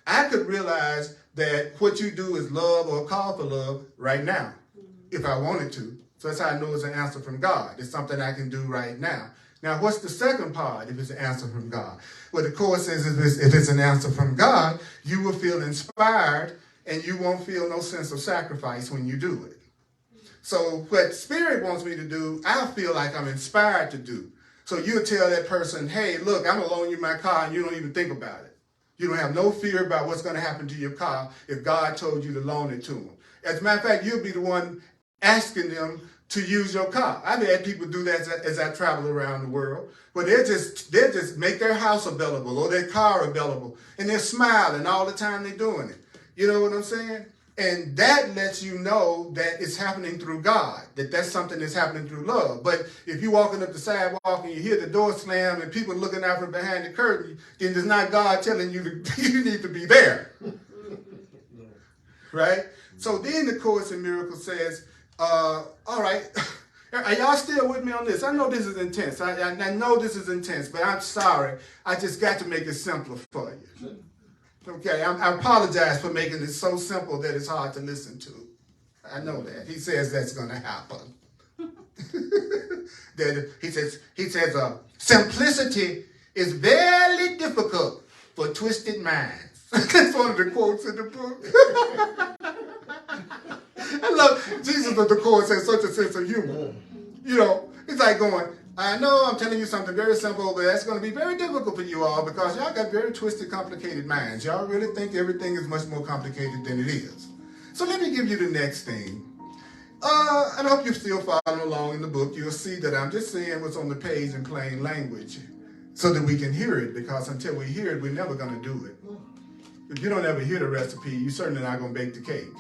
I could realize that what you do is love or call for love right now, if I wanted to. So that's how I know it's an answer from God. It's something I can do right now. Now, what's the second part if it's an answer from God? Well, the Course says if it's an answer from God, you will feel inspired and you won't feel no sense of sacrifice when you do it. So what Spirit wants me to do, I feel like I'm inspired to do. So you'll tell that person, hey, look, I'm going to loan you my car, and you don't even think about it. You don't have no fear about what's going to happen to your car if God told you to loan it to them. As a matter of fact, you'll be the one asking them to use your car. I've had people do that as I travel around the world, where they'll just make their house available or their car available, and they're smiling all the time they're doing it. You know what I'm saying? And that lets you know that it's happening through God, that's something that's happening through love. But if you're walking up the sidewalk and you hear the door slam and people looking out from behind the curtain, then it's not God telling you you need to be there. Right? So then the Course in Miracles says, all right, are y'all still with me on this? I know this is intense. I know this is intense, but I'm sorry. I just got to make it simpler for you. Okay, I apologize for making it so simple that it's hard to listen to. I know that. He says that's going to happen. He says, simplicity is very difficult for twisted minds. That's one of the quotes in the book. I love Jesus of the Course has such a sense of humor. You know, it's like going, I know I'm telling you something very simple, but that's going to be very difficult for you all because y'all got very twisted, complicated minds. Y'all really think everything is much more complicated than it is. So let me give you the next thing. And I hope you're still following along in the book. You'll see that I'm just saying what's on the page in plain language so that we can hear it, because until we hear it, we're never going to do it. If you don't ever hear the recipe, you're certainly not going to bake the cake.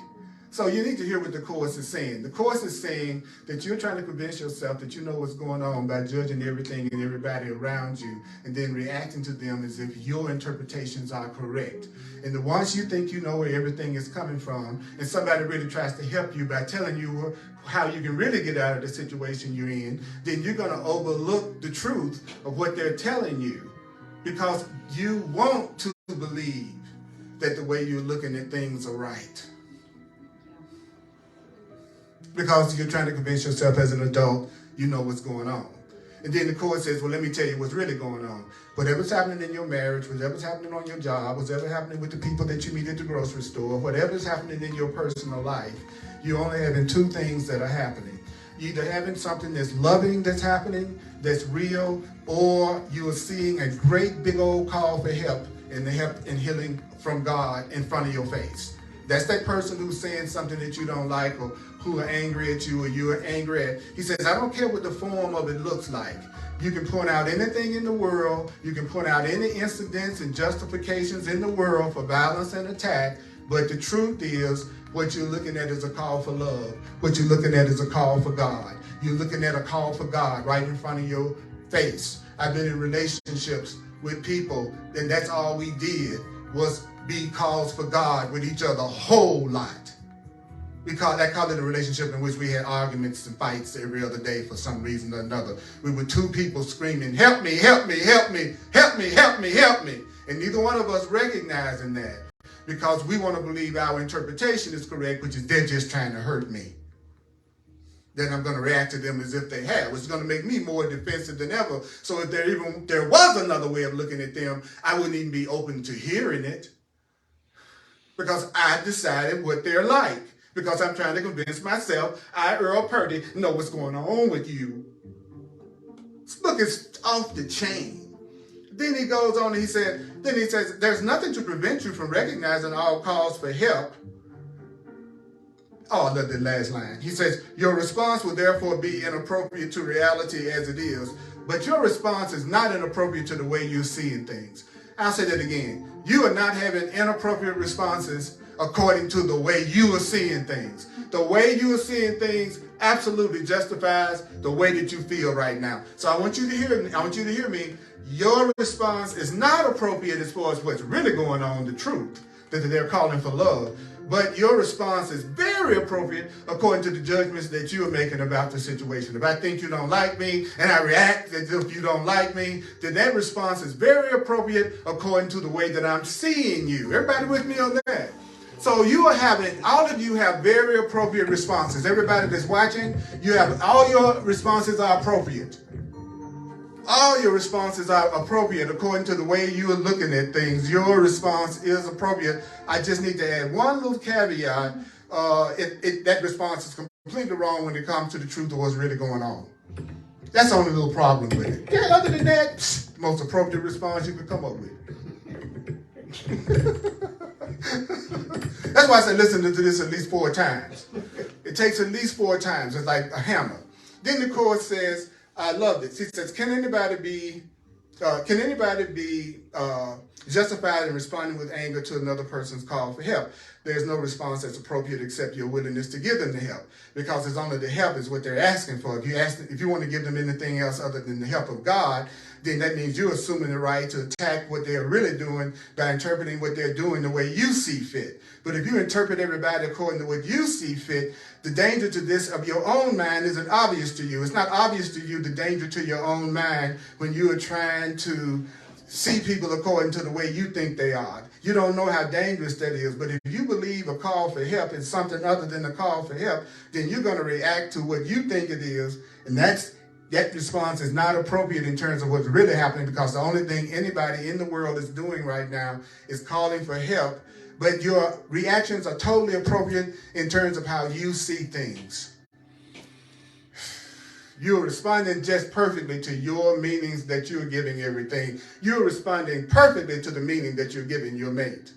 So you need to hear what the Course is saying. The Course is saying that you're trying to convince yourself that you know what's going on by judging everything and everybody around you and then reacting to them as if your interpretations are correct. And once you think you know where everything is coming from and somebody really tries to help you by telling you how you can really get out of the situation you're in, then you're going to overlook the truth of what they're telling you because you want to believe that the way you're looking at things are right. Because you're trying to convince yourself as an adult you know what's going on. And then the Course says, well, let me tell you what's really going on. Whatever's happening in your marriage, whatever's happening on your job, whatever's happening with the people that you meet at the grocery store, whatever's happening in your personal life, you're only having 2 things that are happening. You're either having something that's loving that's happening, that's real, or you are seeing a great big old call for help and the help and healing from God in front of your face. That's that person who's saying something that you don't like or who are angry at you or you are angry at. He says, I don't care what the form of it looks like. You can point out anything in the world. You can point out any incidents and justifications in the world for violence and attack. But the truth is, what you're looking at is a call for love. What you're looking at is a call for God. You're looking at a call for God right in front of your face. I've been in relationships with people, and that's all we did was be calls for God with each other a whole lot. I call it a relationship in which we had arguments and fights every other day for some reason or another. We were 2 people screaming, help me, help me, help me, help me, help me, help me. And neither one of us recognizing that. because we want to believe our interpretation is correct, which is they're just trying to hurt me. Then I'm going to react to them as if they have, which is going to make me more defensive than ever. So if there was another way of looking at them, I wouldn't even be open to hearing it, because I decided what they're like, because I'm trying to convince myself I, Earl Purdy, know what's going on with you. This book is off the chain. Then he goes on and he says, there's nothing to prevent you from recognizing all calls for help. Oh, I love that last line. He says, your response will therefore be inappropriate to reality as it is, but your response is not inappropriate to the way you're seeing things. I'll say that again. You are not having inappropriate responses according to the way you are seeing things. The way you are seeing things absolutely justifies the way that you feel right now. So I want you to hear me. Your response is not appropriate as far as what's really going on, the truth, that they're calling for love. But your response is very appropriate according to the judgments that you are making about the situation. If I think you don't like me and I react as if you don't like me, then that response is very appropriate according to the way that I'm seeing you. Everybody with me on that? So all of you have very appropriate responses. Everybody that's watching, all your responses are appropriate. All your responses are appropriate according to the way you are looking at things. Your response is appropriate. I just need to add one little caveat. That response is completely wrong when it comes to the truth of what's really going on. That's the only little problem with it. Yeah, other than that, most appropriate response you could come up with. That's why I said listen to this at least 4 times. It takes at least 4 times. It's like a hammer. Then the court says, I love this. He says, can anybody be justified in responding with anger to another person's call for help? There's no response that's appropriate except your willingness to give them the help, because it's only the help is what they're asking for. If you want to give them anything else other than the help of God, then that means you're assuming the right to attack what they're really doing by interpreting what they're doing the way you see fit. But if you interpret everybody according to what you see fit, the danger to this of your own mind isn't obvious to you. It's not obvious to you the danger to your own mind when you are trying to see people according to the way you think they are. You don't know how dangerous that is. But if you believe a call for help is something other than a call for help, then you're going to react to what you think it is. And that response is not appropriate in terms of what's really happening, because the only thing anybody in the world is doing right now is calling for help. But your reactions are totally appropriate in terms of how you see things. You're responding just perfectly to your meanings that you're giving everything. You're responding perfectly to the meaning that you're giving your mate,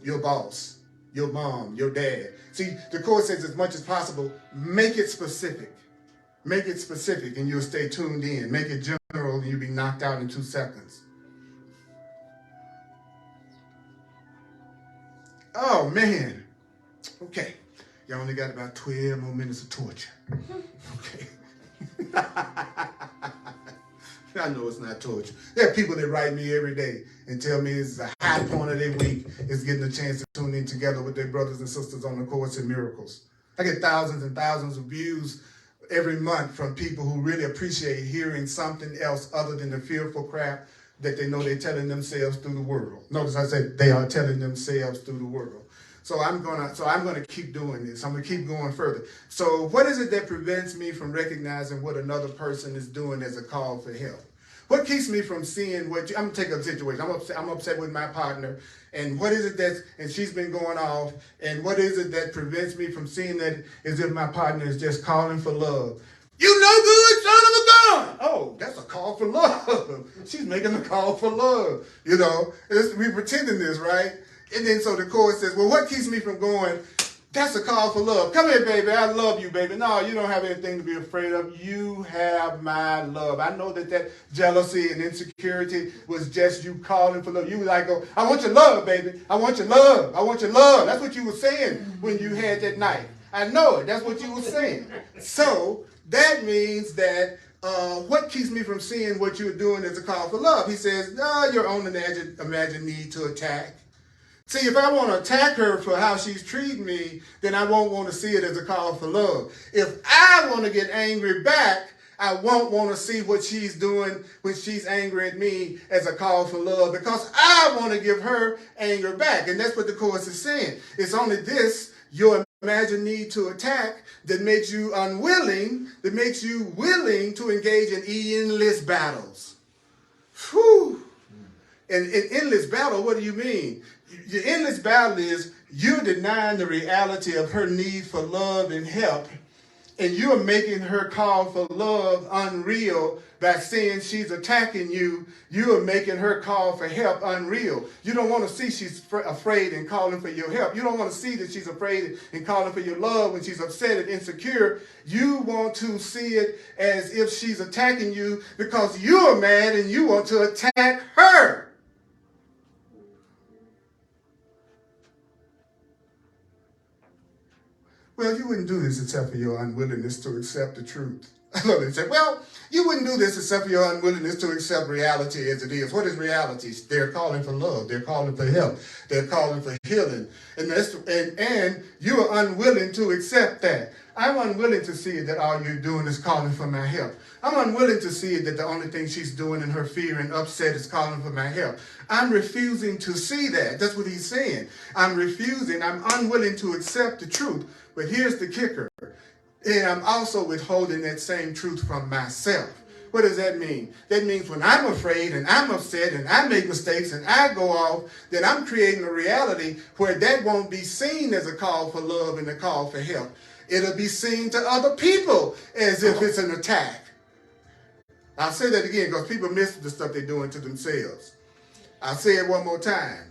your boss, your mom, your dad. See, the court says as much as possible, make it specific. Make it specific and you'll stay tuned in. Make it general and you'll be knocked out in 2 seconds. Oh, man. Okay. Y'all only got about 12 more minutes of torture. Okay. I know it's not torture. There are people that write me every day and tell me it's a high point of their week is getting a chance to tune in together with their brothers and sisters on the Course in Miracles. I get thousands and thousands of views every month from people who really appreciate hearing something else other than the fearful crap that they know they're telling themselves through the world. Notice I said they are telling themselves through the world. So I'm gonna keep doing this. I'm gonna keep going further. So what is it that prevents me from recognizing what another person is doing as a call for help? What keeps me from seeing I'm gonna take a situation. I'm upset with my partner, and what is it and she's been going off, and what is it that prevents me from seeing that as if my partner is just calling for love? You no good son of a gun! Oh, that's a call for love. She's making a call for love. We pretending this, right? And then so the court says, well, what keeps me from going, that's a call for love. Come here, baby. I love you, baby. No, you don't have anything to be afraid of. You have my love. I know that jealousy and insecurity was just you calling for love. You were like, oh, I want your love, baby. I want your love. I want your love. That's what you were saying when you had that night. I know it. That's what you were saying. So that means that what keeps me from seeing what you're doing as a call for love? He says, no, your own imagined need to attack. See, if I want to attack her for how she's treating me, then I won't want to see it as a call for love. If I want to get angry back, I won't want to see what she's doing when she's angry at me as a call for love, because I want to give her anger back. And that's what the Course is saying. It's only this, your imagined need to attack, that makes you unwilling, that makes you willing to engage in endless battles. Whew. And in endless battle, what do you mean? Your endless battle is you're denying the reality of her need for love and help, and you're making her call for love unreal by saying she's attacking you. You are making her call for help unreal. You don't want to see she's afraid and calling for your help. You don't want to see that she's afraid and calling for your love when she's upset and insecure. You want to see it as if she's attacking you because you're mad and you want to attack her. Well, you wouldn't do this except for your unwillingness to accept the truth. I love it. Say, well, you wouldn't do this except for your unwillingness to accept reality as it is. What is reality? They're calling for love. They're calling for help. They're calling for healing. And you are unwilling to accept that. I'm unwilling to see that all you're doing is calling for my help. I'm unwilling to see that the only thing she's doing in her fear and upset is calling for my help. I'm refusing to see that. That's what he's saying. I'm refusing. I'm unwilling to accept the truth. But here's the kicker. And I'm also withholding that same truth from myself. What does that mean? That means when I'm afraid and I'm upset and I make mistakes and I go off, then I'm creating a reality where that won't be seen as a call for love and a call for help. It'll be seen to other people as if it's an attack. I'll say that again because people miss the stuff they're doing to themselves. I'll say it one more time.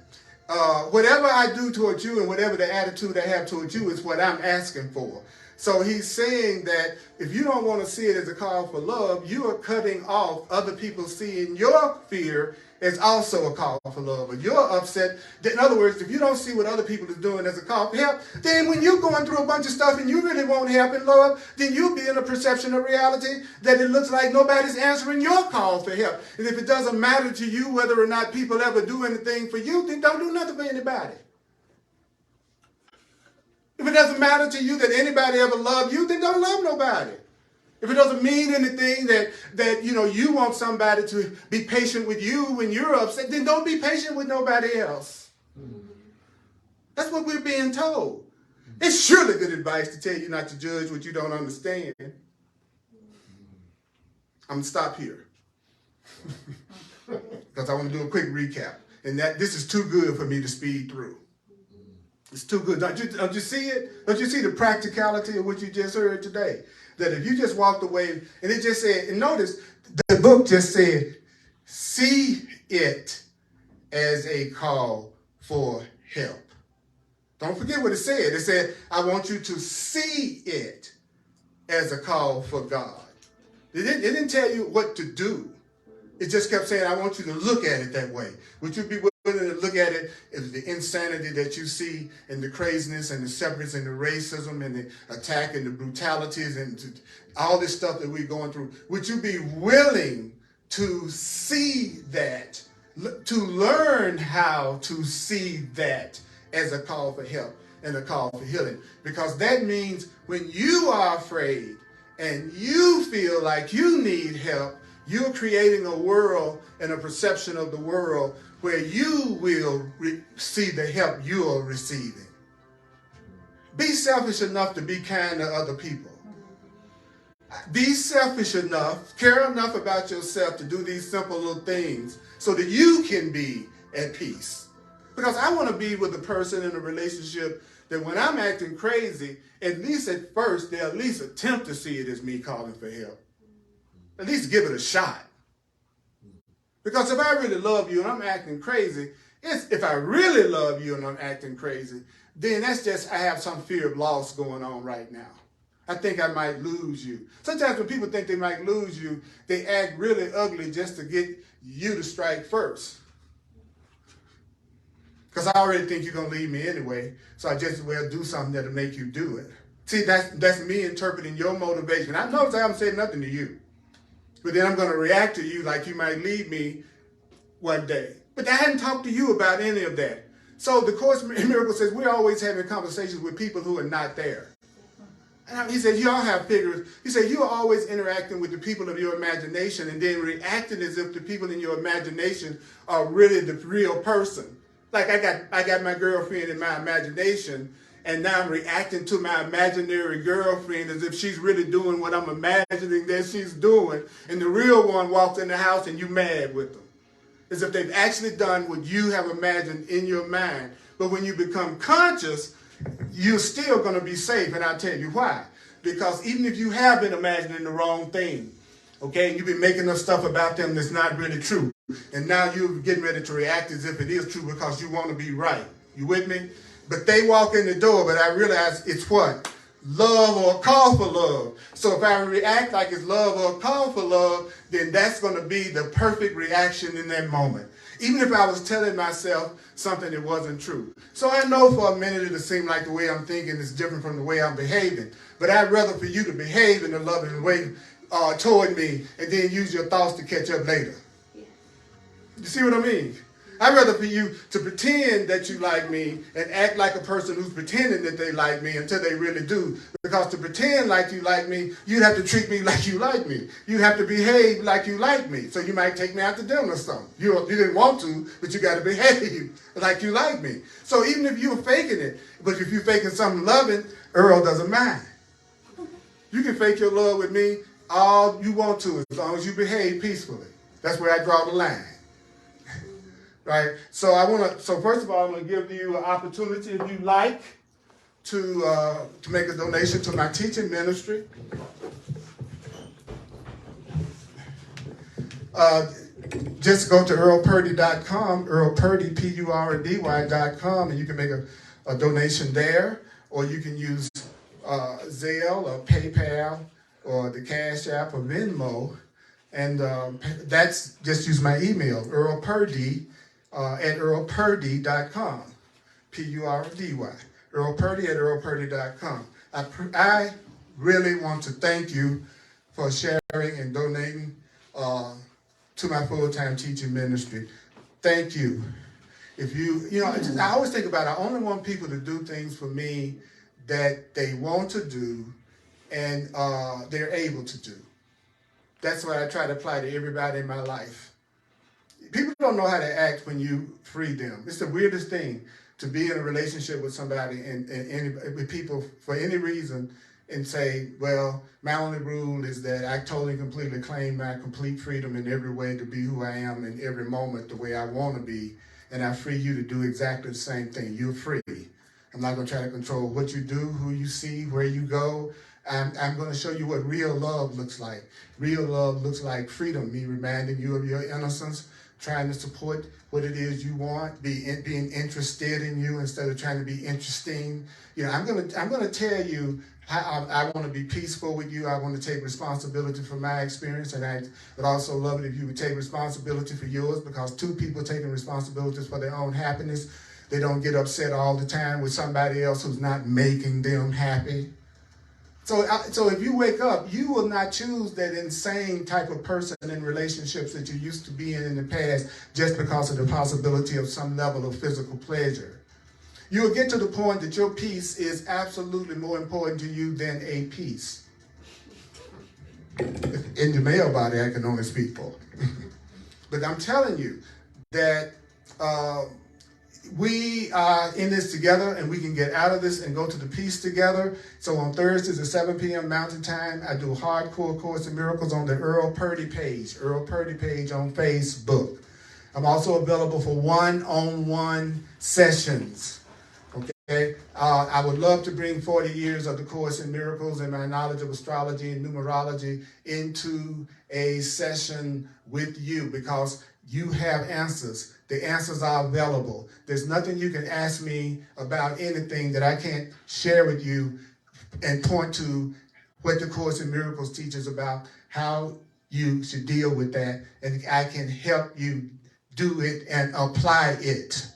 Whatever I do towards you and whatever the attitude I have towards you is what I'm asking for. So he's saying that if you don't want to see it as a call for love, you are cutting off other people seeing your fear as also a call for love. But you're upset. In other words, if you don't see what other people are doing as a call for help, then when you're going through a bunch of stuff and you really want help and love, then you'll be in a perception of reality that it looks like nobody's answering your call for help. And if it doesn't matter to you whether or not people ever do anything for you, then don't do nothing for anybody. If it doesn't matter to you that anybody ever loved you, then don't love nobody. If it doesn't mean anything that you want somebody to be patient with you when you're upset, then don't be patient with nobody else. That's what we're being told. It's surely good advice to tell you not to judge what you don't understand. I'm going to stop here because I want to do a quick recap. And that this is too good for me to speed through. It's too good. Don't you see it? Don't you see the practicality of what you just heard today? That if you just walked away and it just said, and notice the book just said, see it as a call for help. Don't forget what it said. It said, I want you to see it as a call for God. It didn't tell you what to do. It just kept saying, I want you to look at it that way. Would you be willing to look at it as the insanity that you see and the craziness and the separateness and the racism and the attack and the brutalities and all this stuff that we're going through? Would you be willing to see that, to learn how to see that as a call for help and a call for healing? Because that means when you are afraid and you feel like you need help, you're creating a world and a perception of the world where you will see the help you are receiving. Be selfish enough to be kind to other people. Be selfish enough, care enough about yourself to do these simple little things so that you can be at peace. Because I want to be with a person in a relationship that when I'm acting crazy, at least at first, they'll at least attempt to see it as me calling for help. At least give it a shot. Because if I really love you and I'm acting crazy, if I really love you and I'm acting crazy, then that's just I have some fear of loss going on right now. I think I might lose you. Sometimes when people think they might lose you, they act really ugly just to get you to strike first. Because I already think you're going to leave me anyway, so I just will do something that'll make you do it. See, that's me interpreting your motivation. I notice I haven't said nothing to you. But then I'm going to react to you like you might leave me one day. But I hadn't talked to you about any of that. So the Course in Miracles says we're always having conversations with people who are not there. And he said, you all have figures. He said, you are always interacting with the people of your imagination and then reacting as if the people in your imagination are really the real person. Like I got my girlfriend in my imagination, and now I'm reacting to my imaginary girlfriend as if she's really doing what I'm imagining that she's doing. And the real one walks in the house and you mad with them. As if they've actually done what you have imagined in your mind. But when you become conscious, you're still going to be safe, and I'll tell you why. Because even if you have been imagining the wrong thing, okay, you've been making up stuff about them that's not really true, and now you're getting ready to react as if it is true because you want to be right. You with me? But they walk in the door, but I realize it's what? Love or a call for love. So if I react like it's love or a call for love, then that's going to be the perfect reaction in that moment. Even if I was telling myself something that wasn't true. So I know for a minute it'll seem like the way I'm thinking is different from the way I'm behaving. But I'd rather for you to behave in a loving way toward me and then use your thoughts to catch up later. Yeah. You see what I mean? I'd rather for you to pretend that you like me and act like a person who's pretending that they like me until they really do. Because to pretend like you like me, you'd have to treat me like you like me. You'd have to behave like you like me. So you might take me out to dinner or something. You didn't want to, but you got to behave like you like me. So even if you're faking it, but if you're faking something loving, Earl doesn't mind. You can fake your love with me all you want to as long as you behave peacefully. That's where I draw the line. Right, so first of all, I'm going to give you an opportunity, if you like, to make a donation to my teaching ministry. Just go to earlpurdy.com, earlpurdy, Purdy.com, and you can make a donation there, or you can use Zelle or PayPal or the Cash App or Venmo, and that's just use my email, Earl Purdy. At earlpurdy.com, Purdy, Earl Purdy at earlpurdy.com. I really want to thank you for sharing and donating to my full-time teaching ministry. Thank you. If I always think about it, I only want people to do things for me that they want to do and they're able to do. That's what I try to apply to everybody in my life. People don't know how to act when you free them. It's the weirdest thing to be in a relationship with somebody and with people for any reason and say, well, my only rule is that I totally, completely claim my complete freedom in every way to be who I am in every moment the way I want to be, and I free you to do exactly the same thing. You're free. I'm not going to try to control what you do, who you see, where you go. I'm going to show you what real love looks like. Real love looks like freedom, me reminding you of your innocence, trying to support what it is you want, being interested in you instead of trying to be interesting. I'm gonna tell you how I want to be peaceful with you. I want to take responsibility for my experience, and I would also love it if you would take responsibility for yours, because two people taking responsibilities for their own happiness, they don't get upset all the time with somebody else who's not making them happy. So if you wake up, you will not choose that insane type of person in relationships that you used to be in the past just because of the possibility of some level of physical pleasure. You will get to the point that your peace is absolutely more important to you than a peace. In the male body, I can only speak for. But I'm telling you that we are in this together, and we can get out of this and go to the peace together. So on Thursdays at 7 p.m. Mountain Time, I do a hardcore Course in Miracles on the Earl Purdy page on Facebook. I'm also available for one-on-one sessions. Okay, I would love to bring 40 years of the Course in Miracles and my knowledge of astrology and numerology into a session with you, because you have answers. The answers are available. There's nothing you can ask me about anything that I can't share with you and point to what the Course in Miracles teaches about how you should deal with that, and I can help you do it and apply it.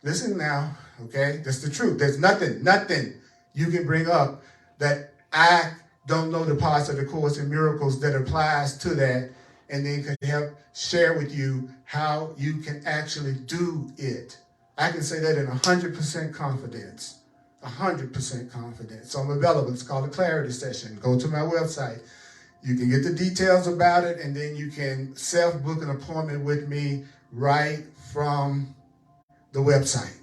Listen now, okay? That's the truth. There's nothing you can bring up that I don't know the parts of the Course in Miracles that applies to that, and then can help share with you how you can actually do it. I can say that in 100% confidence. 100% confident. So I'm available. It's called a clarity session. Go to my website. You can get the details about it, and then you can self-book an appointment with me right from the website.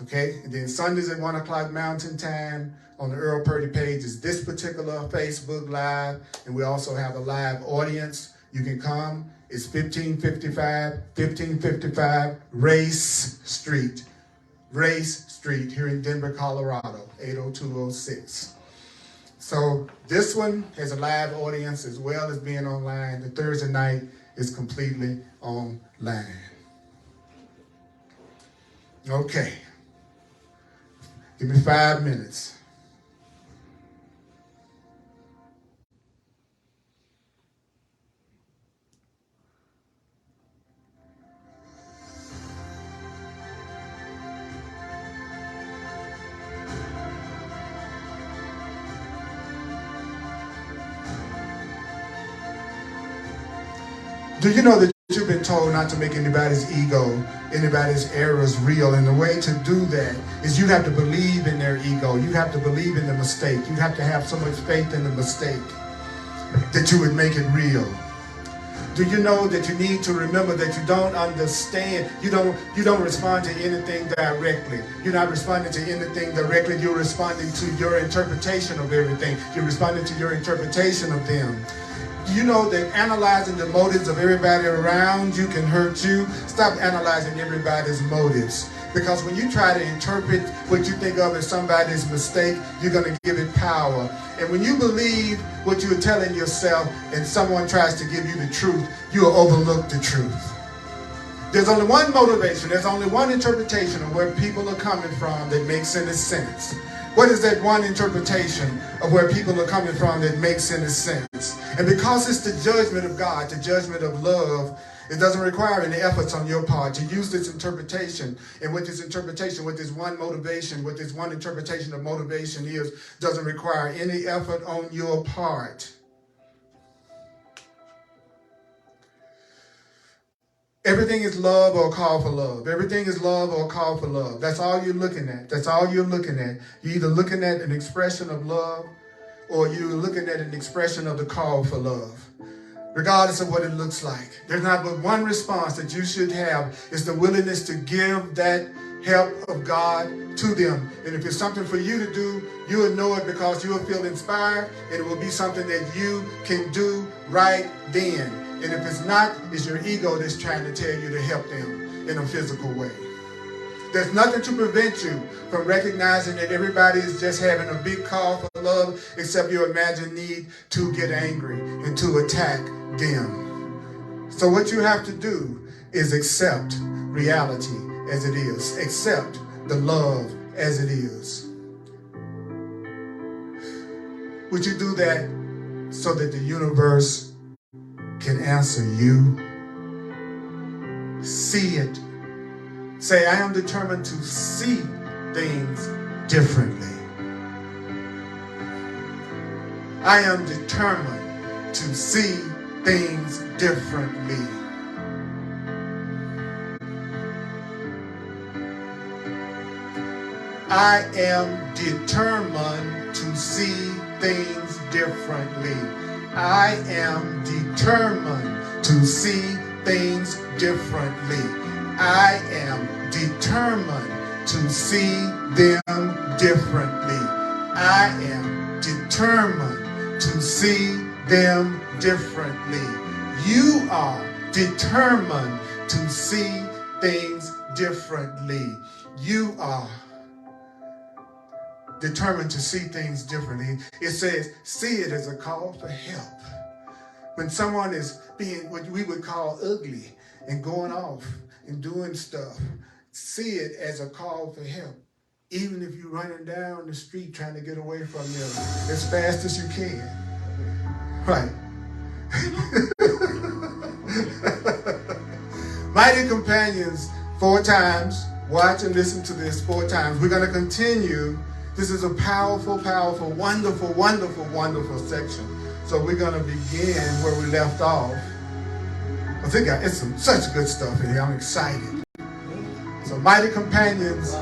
Okay? And then Sundays at 1 o'clock Mountain Time on the Earl Purdy page is this particular Facebook Live, and we also have a live audience. You can come. It's 1555 Race Street here in Denver, Colorado, 80206. So this one has a live audience as well as being online. The Thursday night is completely online. Okay. Give me 5 minutes. Do you know that you've been told not to make anybody's ego, anybody's errors real? And the way to do that is you have to believe in their ego. You have to believe in the mistake. You have to have so much faith in the mistake that you would make it real. Do you know that you need to remember that you don't understand, you don't respond to anything directly. You're not responding to anything directly. You're responding to your interpretation of everything. You're responding to your interpretation of them. Do you know that analyzing the motives of everybody around you can hurt you? Stop analyzing everybody's motives. Because when you try to interpret what you think of as somebody's mistake, you're going to give it power. And when you believe what you're telling yourself and someone tries to give you the truth, you'll overlook the truth. There's only one motivation, there's only one interpretation of where people are coming from that makes any sense. What is that one interpretation of where people are coming from that makes any sense? And because it's the judgment of God, the judgment of love, it doesn't require any efforts on your part to use this interpretation. And with this interpretation, with this one motivation, with this one interpretation of motivation is, doesn't require any effort on your part. Everything is love or a call for love. Everything is love or a call for love. That's all you're looking at. That's all you're looking at. You're either looking at an expression of love or you're looking at an expression of the call for love. Regardless of what it looks like. There's not but one response that you should have is the willingness to give that help of God to them. And if it's something for you to do, you will know it because you will feel inspired and it will be something that you can do right then. And if it's not, it's your ego that's trying to tell you to help them in a physical way. There's nothing to prevent you from recognizing that everybody is just having a big call for love except your imagined need to get angry and to attack them. So what you have to do is accept reality as it is. Accept the love as it is. Would you do that so that the universe can answer you? See it. Say, I am determined to see things differently. I am determined to see things differently. I am determined to see things differently. I am determined to see things differently. I am determined to see them differently. I am determined to see them differently. You are determined to see things differently. You are determined to see things differently. It says, see it as a call for help. When someone is being what we would call ugly and going off and doing stuff, see it as a call for help. Even if you're running down the street trying to get away from them as fast as you can. Right. Mighty Companions, 4 times. Watch and listen to this 4 times. We're going to continue. This is a powerful, powerful, wonderful, wonderful, wonderful section. So we're going to begin where we left off. I think it's such good stuff in here. I'm excited. So Mighty Companions,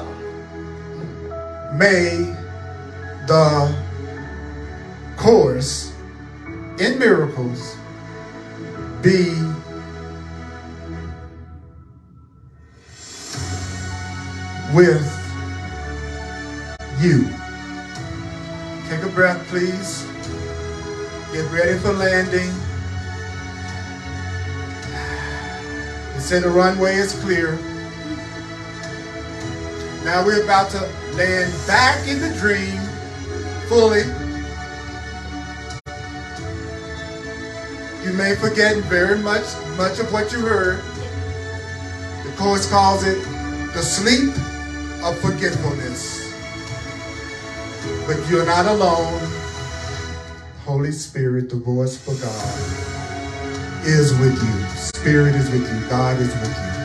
may the course in miracles be with you. Take a breath, please. Get ready for landing. They say the runway is clear. Now we're about to land back in the dream fully. You may forget very much of what you heard. The Course calls it the sleep of forgetfulness. But you're not alone. Holy Spirit, the voice for God, is with you. Spirit is with you. God is with you.